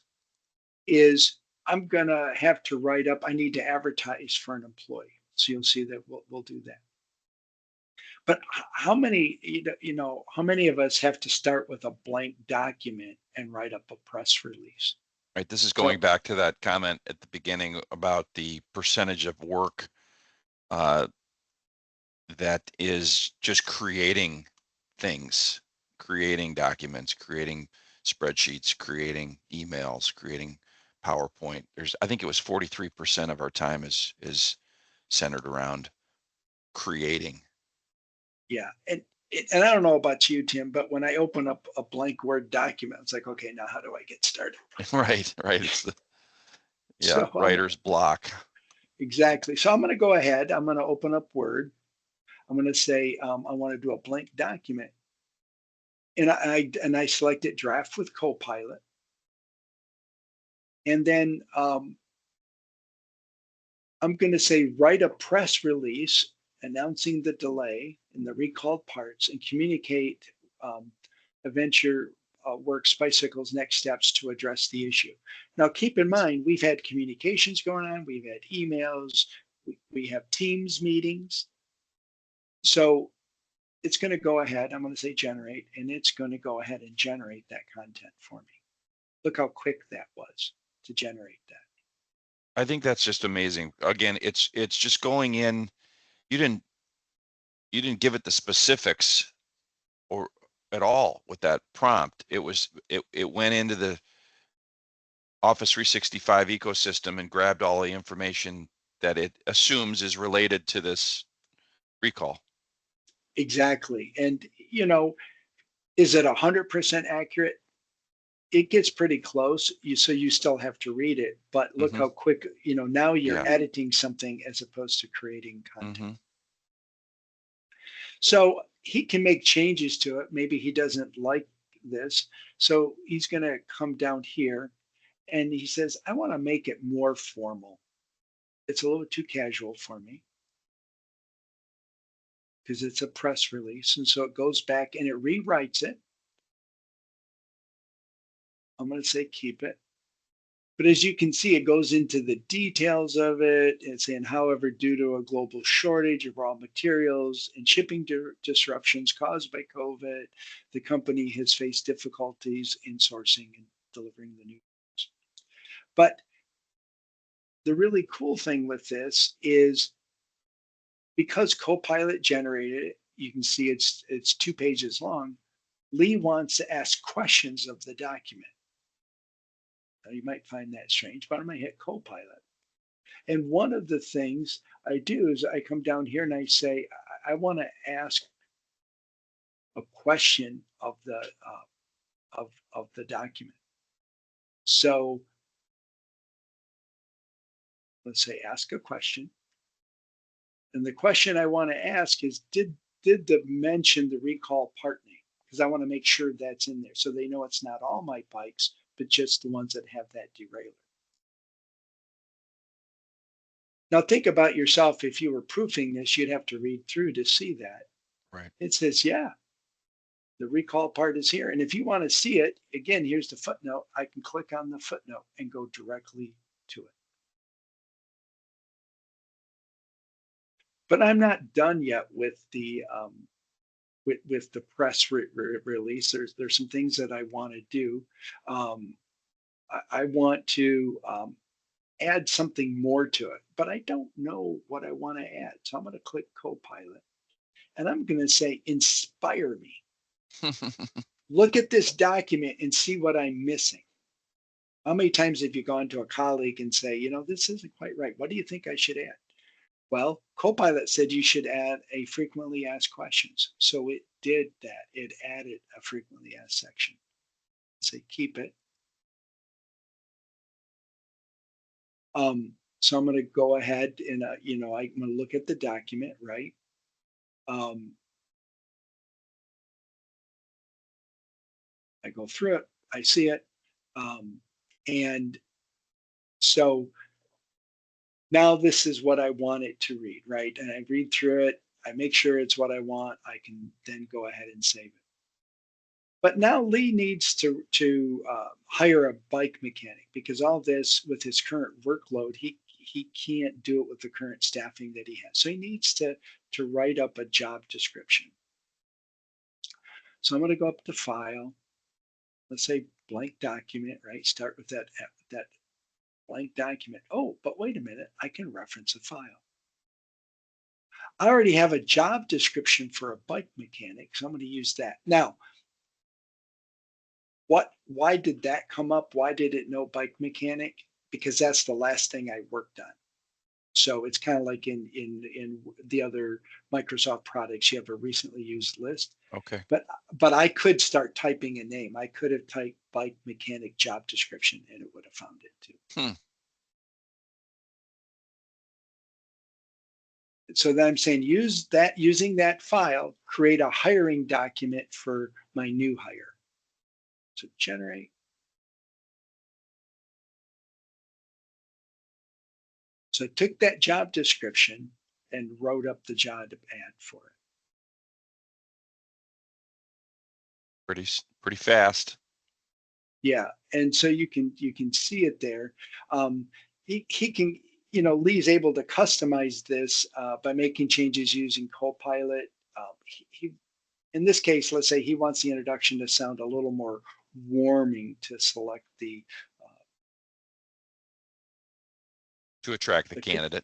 is I'm going to have to write up, I need to advertise for an employee. So you'll see that we'll do that. But how many, how many of us have to start with a blank document and write up a press release? Right. This is So going back to that comment at the beginning about the percentage of work that is just creating things, creating documents, creating spreadsheets, creating emails, creating PowerPoint. I think it was 43% of our time is centered around creating. yeah, and And I don't know about you, Tim, but when I open up a blank Word document, it's like, okay, now how do I get started? Right, right. It's the, yeah, So writer's block. exactly. So I'm going to go ahead. I'm going to open up Word. I'm going to say I want to do a blank document, and I select it draft with Copilot, and then I'm going to say write a press release announcing the delay in the recalled parts and communicate um, Adventure Works Bicycle's next steps to address the issue. Now, keep in mind, we've had communications going on, we've had emails, we have Teams meetings. So it's going to go ahead. I'm going to say generate, and it's going to go ahead and generate that content for me. Look how quick that was to generate that. I think that's just amazing. Again, it's just going in. You didn't you didn't give it the specifics or at all with that prompt. It went into the Office 365 ecosystem and grabbed all the information that it assumes is related to this recall. Exactly. And, is it 100% accurate? It gets pretty close. So you still have to read it, but look Hmm. how quick, now you're Yeah. editing something as opposed to creating content. Hmm. So he can make changes to it. Maybe he doesn't like this. So he's going to come down here and he says, I want to make it more formal. It's a little too casual for me because it's a press release. And so it goes back and it rewrites it. I'm going to say keep it. But as you can see, it goes into the details of it. It's saying, however, due to a global shortage of raw materials and shipping disruptions caused by COVID, the company has faced difficulties in sourcing and delivering the news. But the really cool thing with this is because Copilot generated it, you can see it's 2 pages long. Lee wants to ask questions of the document. Now, you might find that strange, but I'm going to hit Copilot. And one of the things I do is I come down here and I say, I want to ask a question of the document. So let's say ask a question. And the question I want to ask is, did the mention the recall part name? Because I want to make sure that's in there so they know it's not all my bikes, but just the ones that have that derailleur. Now think about yourself. If you were proofing this, you'd have to read through to see that. Right. It says, yeah, the recall part is here. And if you want to see it, again, here's the footnote. I can click on the footnote and go directly to it. But I'm not done yet with the with the press release. There's some things that I want to do. I want to add something more to it, but I don't know what I want to add. So I'm going to click Copilot and I'm going to say, inspire me. Look at this document and see what I'm missing. How many times have you gone to a colleague and say, this isn't quite right. What do you think I should add? Well, Copilot said you should add a frequently asked questions. So it did that. It added a frequently asked section. Say keep it. So I'm going to go ahead and, I'm going to look at the document, right? Um, I go through it, I see it. And so now this is what I want it to read, right? And I read through it. I make sure it's what I want. I can then go ahead and save it. But now Lee needs to hire a bike mechanic because all this with his current workload, he can't do it with the current staffing that he has. So he needs to write up a job description. So I'm going to go up to File. Let's say blank document, right? Start with that blank document. Oh, but wait a minute, I can reference a file. I already have a job description for a bike mechanic, so I'm going to use that. Now, why did that come up? Why did it know bike mechanic? Because that's the last thing I worked on. So it's kind of like in the other Microsoft products, you have a recently used list. Okay. But I could start typing a name. I could have typed bike mechanic job description and it would have found it too. Hmm. So then I'm saying using that file, create a hiring document for my new hire. So generate. So I took that job description and wrote up the job ad for it. Pretty fast. Yeah, and so you can see it there. He can, Lee's able to customize this by making changes using Copilot. He in this case, let's say he wants the introduction to sound a little more warming to select To attract the the candidate.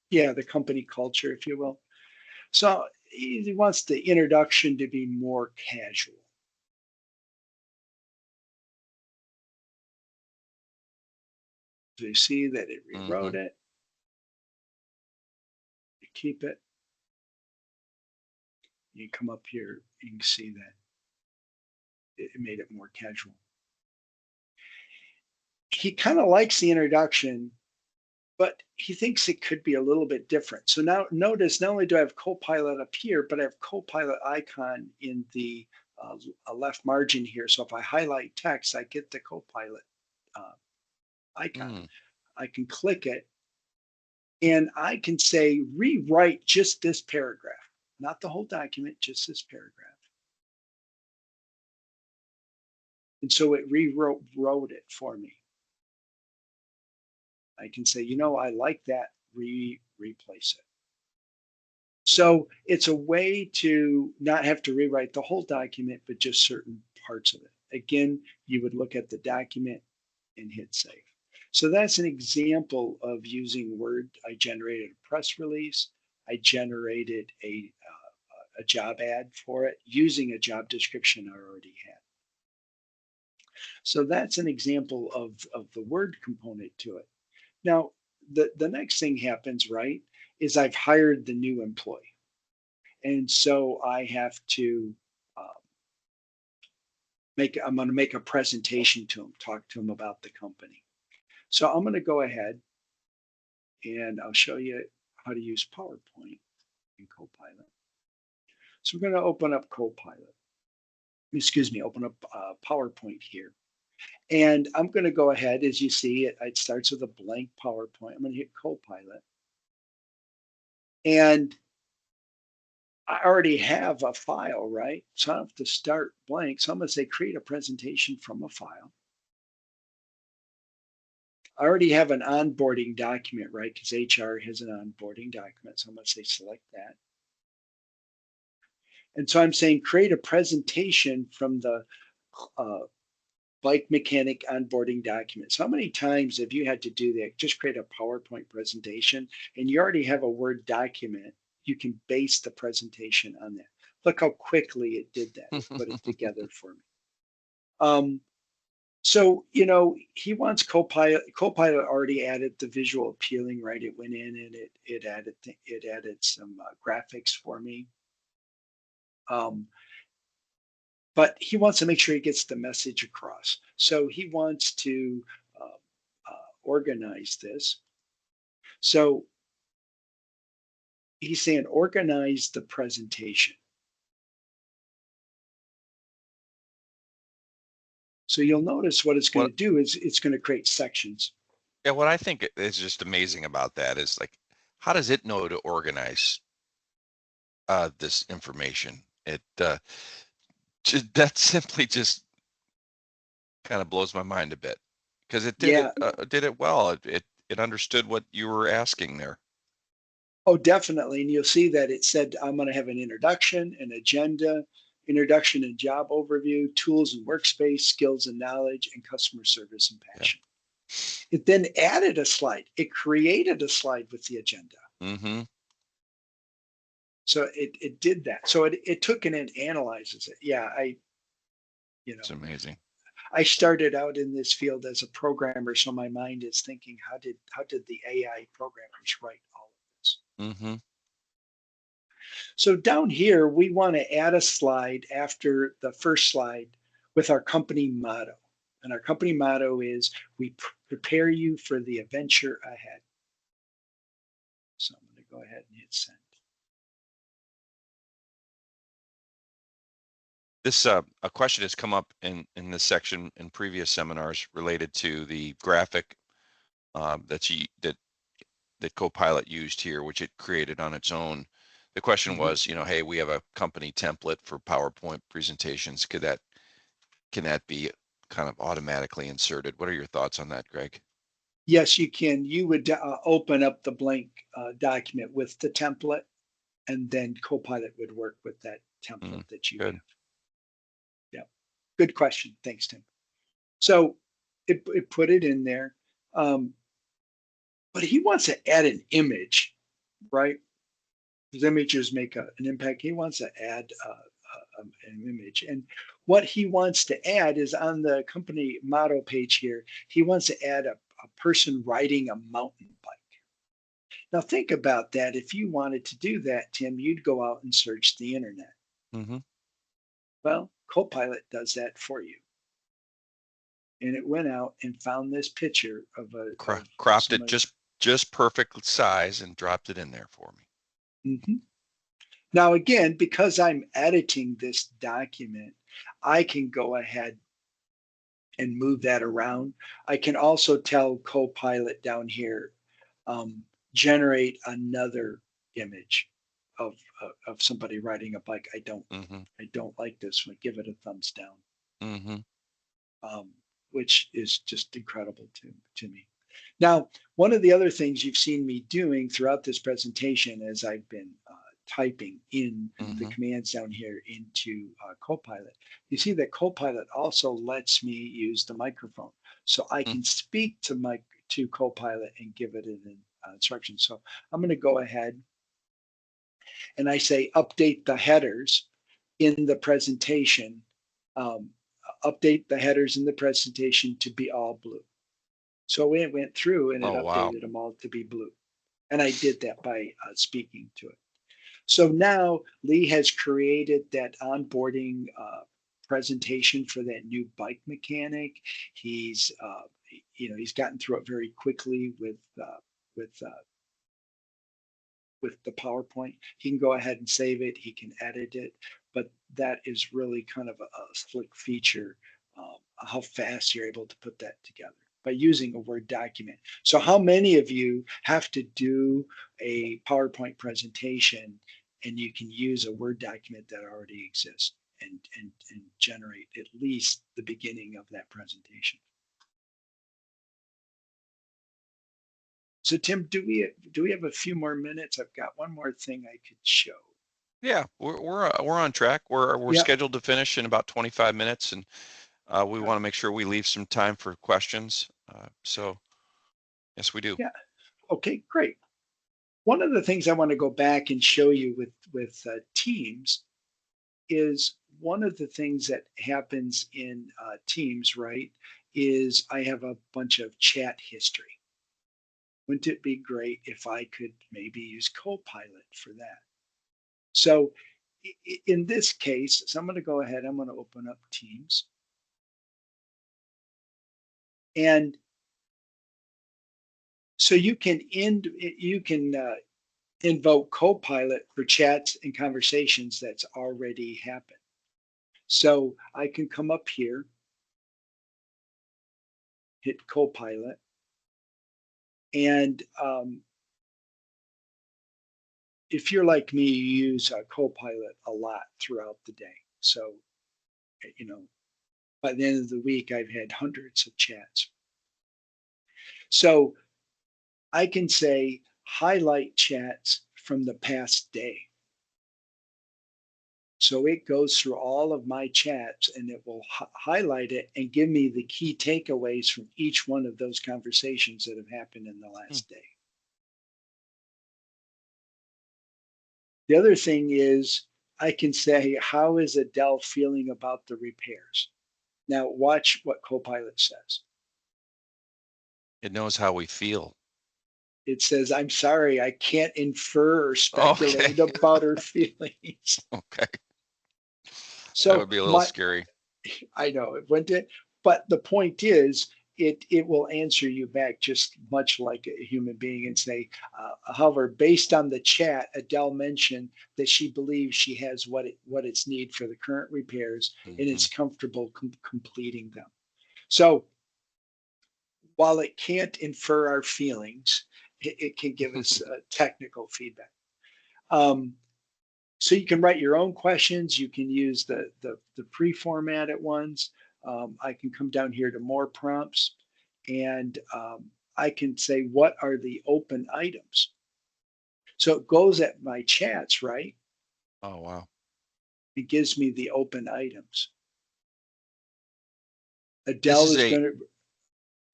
yeah, the company culture, if you will. So he wants the introduction to be more casual. So you see that it Mm-hmm. rewrote it. You keep it. You come up here, you can see that it made it more casual. He kind of likes the introduction, but he thinks it could be a little bit different. So now notice, not only do I have Copilot up here, but I have Copilot icon in the left margin here. So if I highlight text, I get the Copilot uh, icon. Mm. I can click it and I can say rewrite just this paragraph, not the whole document, just this paragraph. And so it wrote it for me. I can say, I like that, replace it. So it's a way to not have to rewrite the whole document, but just certain parts of it. Again, you would look at the document and hit save. So that's an example of using Word. I generated a press release. I generated a job ad for it using a job description I already had. So that's an example of the Word component to it. Now, the next thing happens, right, is I've hired the new employee. And so I have to uh, I'm going to make a presentation to him, talk to him about the company. So I'm going to go ahead and I'll show you how to use PowerPoint in Copilot. So we're going to open up Copilot. Excuse me, open up PowerPoint here. And I'm going to go ahead, as you see, it starts with a blank PowerPoint. I'm going to hit Copilot. And I already have a file, right? So I don't have to start blank. So I'm going to say create a presentation from a file. I already have an onboarding document, right? Because HR has an onboarding document. So I'm going to say select that. And so I'm saying create a presentation from the uh, bike mechanic onboarding document. So how many times have you had to do that? Just create a PowerPoint presentation and you already have a Word document. You can base the presentation on that. Look how quickly it did that. It put it together for me. So, he wants Copilot. Copilot already added the visual appealing, right? It went in and it added some graphics for me. But he wants to make sure he gets the message across. So he wants to organize this. So he's saying organize the presentation. So you'll notice what it's going What to do is it's going to create sections. Yeah, what I think is just amazing about that is like, how does it know to organize this information? That simply just kind of blows my mind a bit because it Yeah. did it well. It understood what you were asking there. Oh, definitely. And you'll see that it said, I'm going to have an introduction, an agenda, introduction and job overview, tools and workspace, skills and knowledge, and customer service and Yeah. passion. It then added a slide. It created a slide with the agenda. Mm-hmm. So it did that. So it took and it analyzes it. Yeah, It's amazing. I started out in this field as a programmer, so my mind is thinking, how did the AI programmers write all Mm-hmm. So down here, we want to add a slide after the first slide with our company motto. And our company motto is we prepare you for the adventure ahead. So I'm going to go ahead and hit send. This a question has come up in this section in previous seminars related to the graphic that Copilot used here, which it created on its own. The question Mhm. was, hey, we have a company template for PowerPoint presentations. Can that be kind of automatically inserted? What are your thoughts on that, Greg? Yes, you can. You would open up the blank document with the template, and then Copilot would work with that Mm, template that you good. have. Yeah, good question. Thanks, Tim. So it put it in there, um, but he wants to add an image, right? His images make an impact. He wants to add an image. And what he wants to add is on the company motto page here, he wants to add a person riding a mountain bike. Now, think about that. If you wanted to do that, Tim, you'd go out and search the internet. Mm-hmm. Well, Copilot does that for you. And it went out and found this picture of Cropped it somebody. just perfect size and dropped it in there for me. Mhm. Now, again, because I'm editing this document, I can go ahead and move that around. I can also tell Copilot down here, um, generate another image of somebody riding a bike. Mm-hmm. I don't like this one. Give it a thumbs down, Mm-hmm. um, which is just incredible to me. Now, one of the other things you've seen me doing throughout this presentation as I've been typing in the Mm-hmm. commands down here into Copilot, you see that Copilot also lets me use the microphone. So I can speak to Copilot and give it an instruction. So I'm going to go ahead and I say update the headers in the presentation, um, update the headers in the presentation to be all blue. So it went through and it Oh, wow. updated them all to be blue. And I did that by speaking to it. So now Lee has created that onboarding presentation for that new bike mechanic. He's, he's gotten through it very quickly with with the PowerPoint. He can go ahead and save it. He can edit it, but that is really kind of a slick feature, how fast you're able to put that together by using a Word document. So how many of you have to do a PowerPoint presentation and you can use a Word document that already exists and generate at least the beginning of that presentation? So Tim, do we have a few more minutes? I've got one more thing I could show. Yeah, we're on track. We're Yeah, scheduled to finish in about 25 minutes, and we want to make sure we leave some time for questions. So yes, we do. yeah. Okay, great. One of the things I want to go back and show you with Teams is one of the things that happens in Teams, right? Is I have a bunch of chat history. Wouldn't it be great if I could maybe use Copilot for that? So in this case, so I'm going to go ahead. I'm going to open up Teams, and so you can invoke Copilot for chats and conversations that's already happened. So I can come up here, hit Copilot, and if you're like me, you use Copilot a lot throughout the day. So, you know, by the end of the week, I've had hundreds of chats. So I can say, highlight chats from the past day. So it goes through all of my chats and it will highlight it and give me the key takeaways from each one of those conversations that have happened in the Hmm. last day. The other thing is I can say, how is Adele feeling about the repairs? Now watch what Copilot says. It knows how we feel. It says, I'm sorry, I can't infer or Okay. speculate about her feelings. Okay. That So would be a little my, scary. I know it went to, but the point is, it will answer you back just much like a human being and say, however, based on the chat, Adele mentioned that she believes she has what it's need for the current repairs and Hmm. it's comfortable completing them. So while it can't infer our feelings, it can give us technical feedback. Um, so you can write your own questions. You can use the pre-formatted ones. I can come down here to more prompts, and I can say what are the open items. So it goes at my chats, right? Oh, wow. It gives me the open items. This Adele is is a, going to,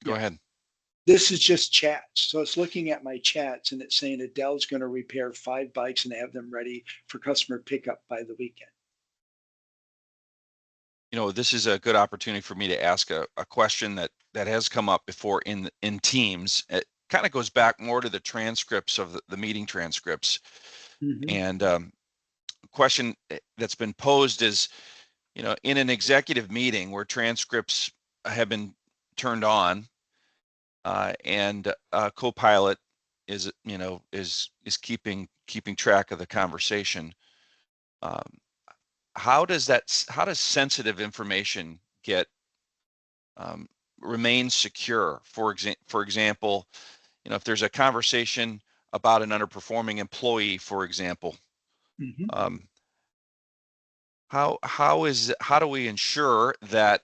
go yeah. ahead. This is just chats. So it's looking at my chats and it's saying Adele's going to repair 5 bikes and have them ready for customer pickup by the weekend. This is a good opportunity for me to ask a question that has come up before in Teams. It kind of goes back more to the transcripts of the meeting transcripts. Mm-hmm. And question that's been posed is, in an executive meeting where transcripts have been turned on, and Copilot is keeping track of the conversation. Um, how does sensitive information get um, remain secure? For example, if there's a conversation about an underperforming employee, for example, Mm-hmm. um, how do we ensure that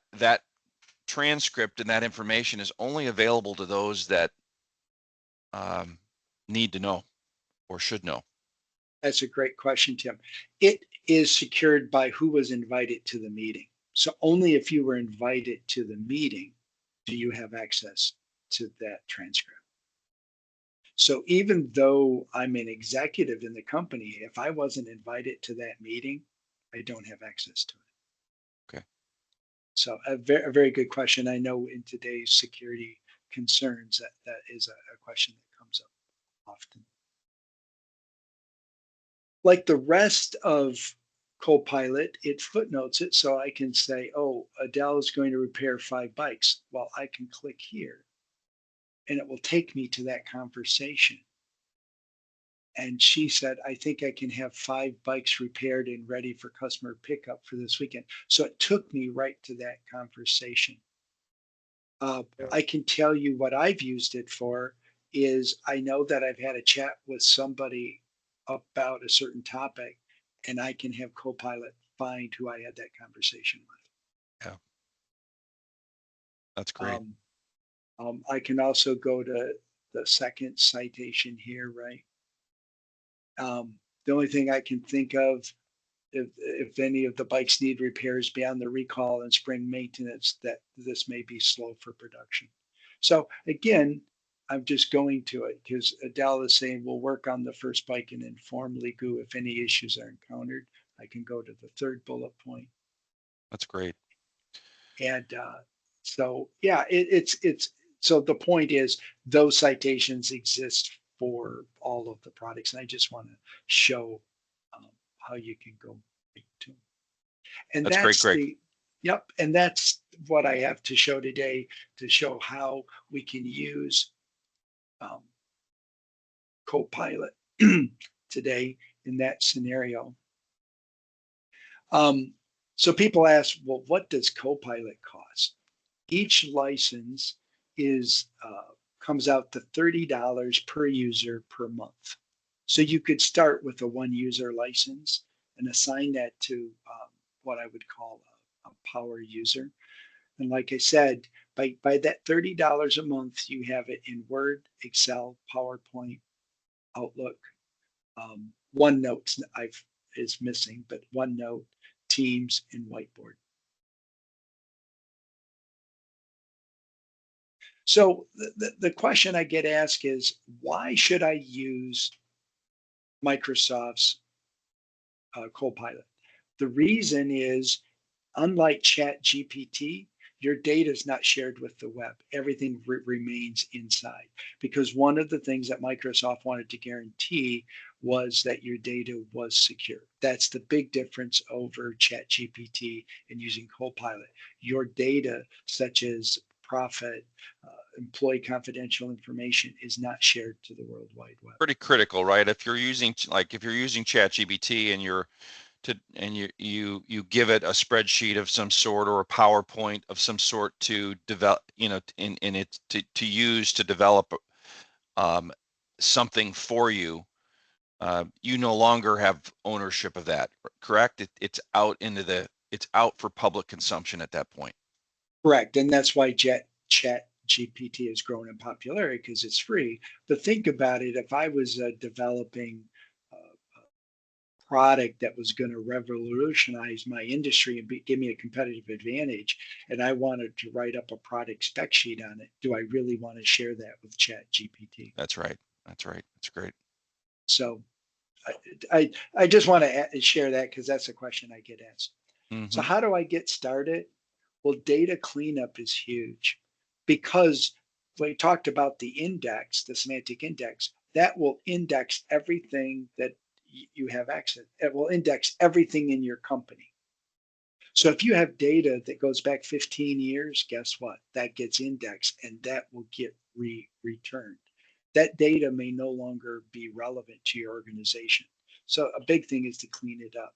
transcript and that information is only available to those that um, need to know or should know? That's a great question, Tim. It is secured by who was invited to the meeting. So only if you were invited to the meeting do you have access to that transcript. So even though I'm an executive in the company, if I wasn't invited to that meeting, I don't have access to it. Okay, So a very good question. I know in today's security concerns that is a question that comes up often. Like the rest of Copilot, it footnotes it so I can say, oh, Adele is going to repair 5 bikes. Well, I can click here and it will take me to that conversation. And she said, I think I can have 5 bikes repaired and ready for customer pickup for this weekend. So it took me right to that conversation. yeah, I can tell you what I've used it for is I know that I've had a chat with somebody about a certain topic, and I can have Copilot find who I had that conversation with. yeah, that's great. Um, I can also go to the second citation here, right? The only thing I can think of, if any of the bikes need repairs beyond the recall and spring maintenance, that this may be slow for production. So again, I'm just going to it because Adele is saying we'll work on the first bike and inform Ligu if any issues are encountered. I can go to the third bullet point. That's great. And so, yeah, it's so the point is those citations exist for all of the products. And I just want to show how you can go to them. And That's great, that's Greg. the, yep, and that's what I have to show today to show how we can use um, Copilot today in that scenario. Um, so people ask, well, what does Copilot cost? Each license is comes out to $30 per user per month. So you could start with a one user license and assign that to what I would call a power user. And like I said, by that $30 a month, you have it in Word, Excel, PowerPoint, Outlook, OneNote is missing, but OneNote, Teams, and Whiteboard. So the question I get asked is, why should I use Microsoft's Copilot? The reason is, unlike Chat GPT, Your data is not shared with the web. Everything remains inside, because one of the things that Microsoft wanted to guarantee was that your data was secure. That's the big difference over ChatGPT and using Copilot. Your data, such as profit, employee confidential information, is not shared to the World Wide Web. Pretty critical, right? If you're using ChatGPT and you give it a spreadsheet of some sort or a PowerPoint of some sort to develop, in it to use to develop something for you, you no longer have ownership of that, correct? It's out for public consumption at that point. Correct, and that's why ChatGPT has grown in popularity, because it's free. But think about it: if I was developing a product that was going to revolutionize my industry and give me a competitive advantage, and I wanted to write up a product spec sheet on it, do I really want to share that with ChatGPT? That's right. That's right. That's great. So I just want to share that, because that's a question I get asked. So Mm-hmm. how do I get started? Well, data cleanup is huge, because we talked about the index, the semantic index, that will index everything that you have access. It will index everything in your company. So if you have data that goes back 15 years, guess what? That gets indexed and that will get returned. That data may no longer be relevant to your organization. So a big thing is to clean it up.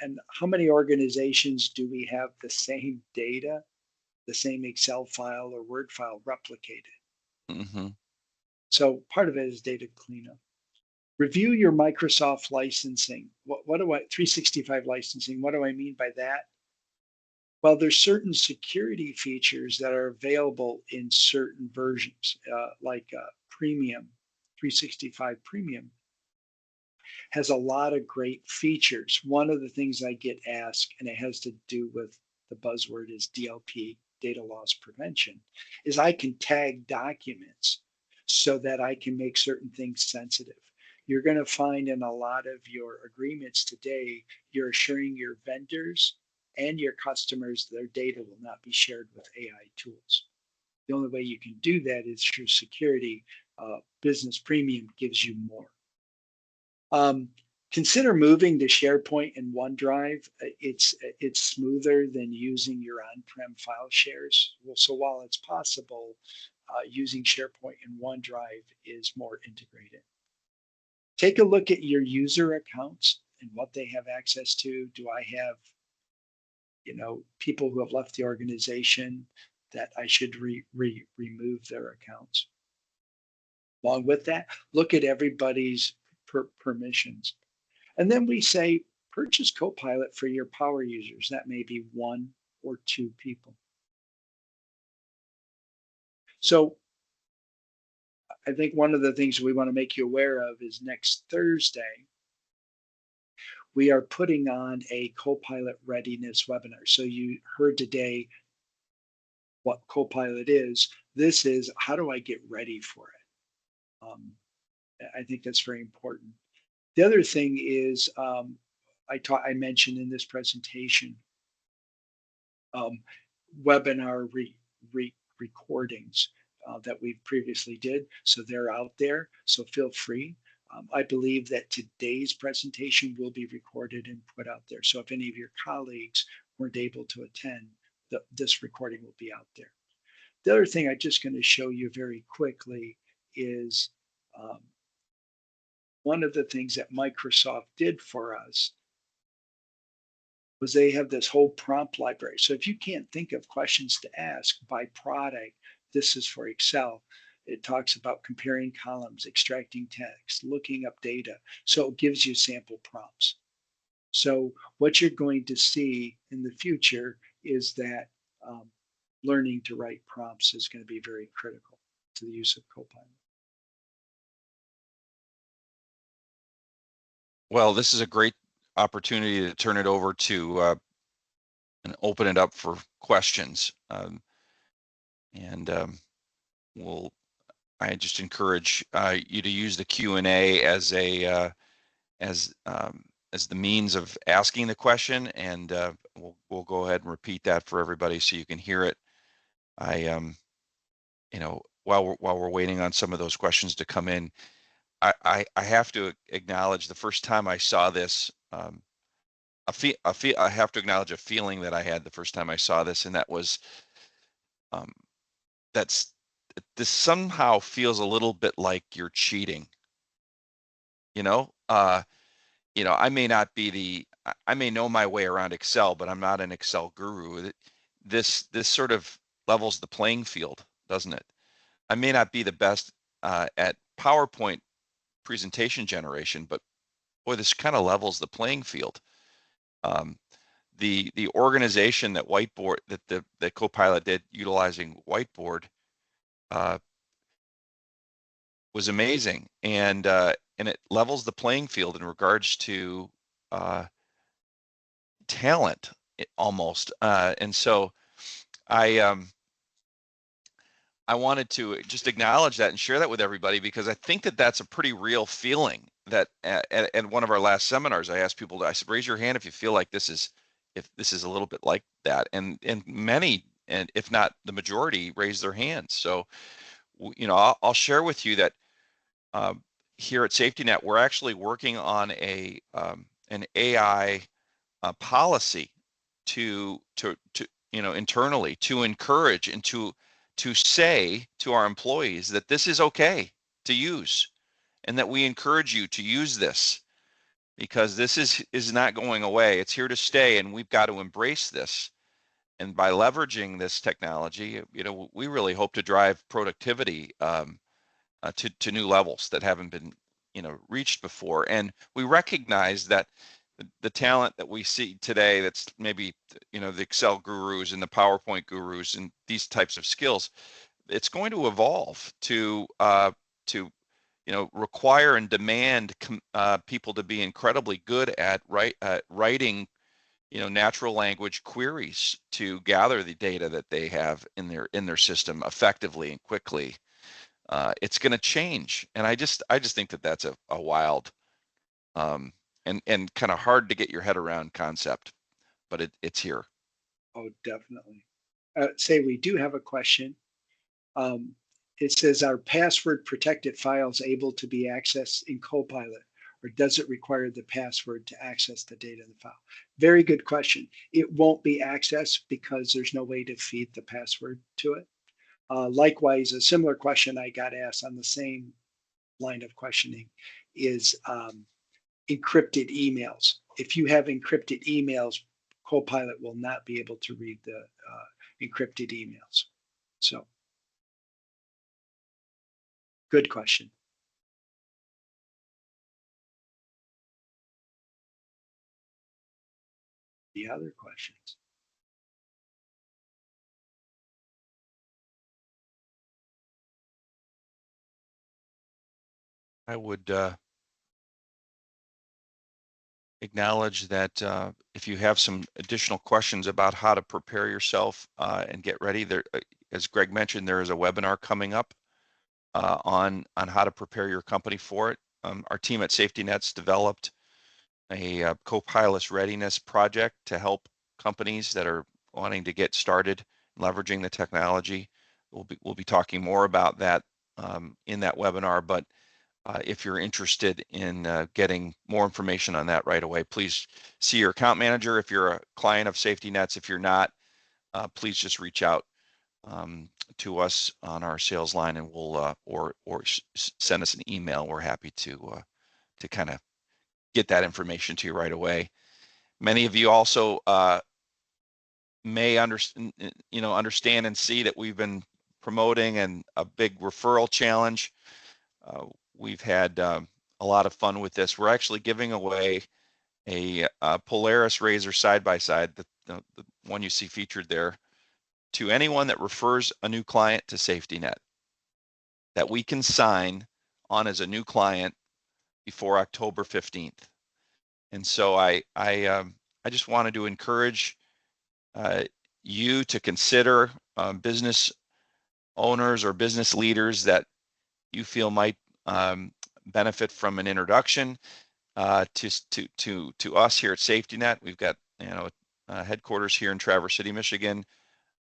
And how many organizations do we have the same data, the same Excel file or Word file replicated? Mm-hmm. So part of it is data cleanup. Review your Microsoft licensing. What do I, 365 licensing, what do I mean by that? Well, there's certain security features that are available in certain versions, like Premium, 365 Premium has a lot of great features. One of the things I get asked, and it has to do with the buzzword is DLP, data loss prevention, is I can tag documents so that I can make certain things sensitive. You're going to find in a lot of your agreements today, you're assuring your vendors and your customers their data will not be shared with AI tools. The only way you can do that is through security. Business Premium gives you more. Consider moving to SharePoint and OneDrive. It's smoother than using your on-prem file shares. Well, so while it's possible, using SharePoint and OneDrive is more integrated. Take a look at your user accounts and what they have access to. Do I have, people who have left the organization that I should remove their accounts? Along with that, look at everybody's permissions. And then we say, purchase Copilot for your power users. That may be 1 or 2 people. So I think one of the things we want to make you aware of is next Thursday, we are putting on a Copilot readiness webinar. So you heard today what Copilot is. This is, how do I get ready for it? I think that's very important. The other thing is, I mentioned in this presentation, webinar recordings that we've previously did. So they're out there, so feel free. I believe that today's presentation will be recorded and put out there. So if any of your colleagues weren't able to attend, this recording will be out there. The other thing I'm just going to show you very quickly is one of the things that Microsoft did for us was they have this whole prompt library. So if you can't think of questions to ask by product, this is for Excel. It talks about comparing columns, extracting text, looking up data. So it gives you sample prompts. So what you're going to see in the future is that learning to write prompts is going to be very critical to the use of Copilot. Well, this is a great opportunity to turn it over to and open it up for questions. I just encourage you to use the Q&A as as the means of asking the question, and we'll go ahead and repeat that for everybody so you can hear it. You know, while we're waiting on some of those questions to come in, I have to acknowledge the first time I saw this, I have to acknowledge a feeling that I had the first time I saw this, and that was um, that's this somehow feels a little bit like you're cheating. You know, I may not be I may know my way around Excel, but I'm not an Excel guru. This sort of levels the playing field, doesn't it? I may not be the best at PowerPoint presentation generation, but boy, this kind of levels the playing field. Um, the organization that Whiteboard that Copilot did utilizing Whiteboard uh, was amazing, and it levels the playing field in regards to uh, talent almost. And so I I wanted to just acknowledge that and share that with everybody, because I think that that's a pretty real feeling. That at one of our last seminars, I asked people, I said, raise your hand if you feel like if this is a little bit like that, and many, and if not the majority, raised their hands. So I'll share with you that um, here at Safety Net, we're actually working on an AI policy to internally, to encourage and to say to our employees that this is okay to use, and that we encourage you to use this, because this is not going away. It's here to stay, and we've got to embrace this. And by leveraging this technology, we really hope to drive productivity to new levels that haven't been reached before. And we recognize that the talent that we see today, that's maybe the Excel gurus and the PowerPoint gurus and these types of skills, it's going to evolve to require and demand people to be incredibly good at writing natural language queries to gather the data that they have in their system effectively and quickly. It's going to change, and I just think that that's a wild um, and kind of hard to get your head around concept, but it's here. Oh, definitely. Say we do have a question. Um, it says, are password protected files able to be accessed in Copilot, or does it require the password to access the data in the file? Very good question. It won't be accessed because there's no way to feed the password to it. Likewise, a similar question I got asked on the same line of questioning is encrypted emails. If you have encrypted emails, Copilot will not be able to read the encrypted emails. So, good question. The other questions? I would acknowledge that if you have some additional questions about how to prepare yourself and get ready, there, as Greg mentioned, there is a webinar coming up on how to prepare your company for it. Our team at Safety Net's developed a Copilot readiness project to help companies that are wanting to get started leveraging the technology. We'll be talking more about that in that webinar, but if you're interested in getting more information on that right away, please see your account manager. If you're a client of Safety Nets, if you're not, please just reach out to us on our sales line, and we'll or send us an email. We're happy to kind of get that information to you right away. Many of you also may understand and see that we've been promoting a big referral challenge. We've had a lot of fun with this. We're actually giving away a Polaris Razor side-by-side, the one you see featured there, to anyone that refers a new client to Safety Net, that we can sign on as a new client before October 15th. And so I just wanted to encourage you to consider business owners or business leaders that you feel might benefit from an introduction. to us here at Safety Net. We've got headquarters here in Traverse City, Michigan.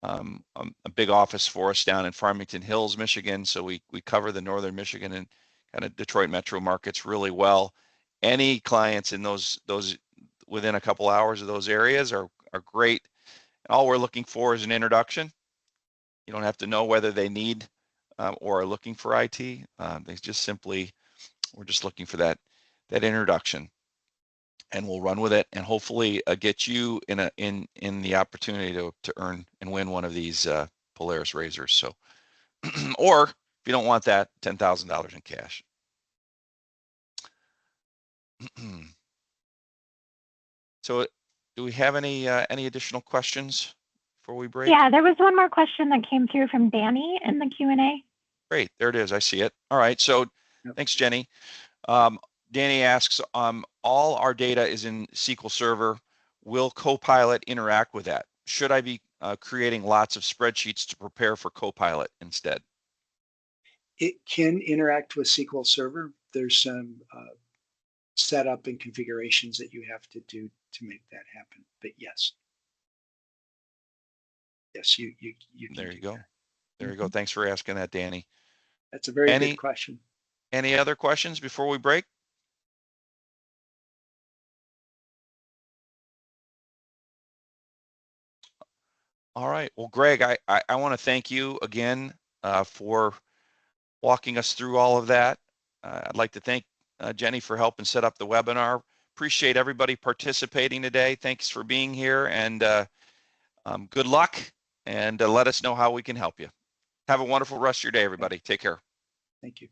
A big office for us down in Farmington Hills, Michigan. So we cover the northern Michigan and kind of Detroit metro markets really well. Any clients in those within a couple hours of those areas are great. All we're looking for is an introduction. You don't have to know whether they need or are looking for IT. They just simply, we're just looking for that introduction, and we'll run with it and hopefully get you in the opportunity to earn and win one of these Polaris razors. So, or if you don't want that, $10,000 in cash. So, do we have any additional questions before we break? Yeah, there was one more question that came through from Danny in the Q&A. Great, there it is. I see it. All right. So, thanks, Jenny. Danny asks, all our data is in SQL Server. Will Copilot interact with that? Should I be creating lots of spreadsheets to prepare for Copilot instead? It can interact with SQL Server. There's some setup and configurations that you have to do to make that happen. But yes, you can. There you go. There you go. Thanks for asking that, Danny. That's a very good question. Any other questions before we break? All right. Well, Greg, I want to thank you again for walking us through all of that. I'd like to thank Jenny for helping set up the webinar. Appreciate everybody participating today. Thanks for being here, and good luck, and let us know how we can help you. Have a wonderful rest of your day, everybody. Take care. Thank you.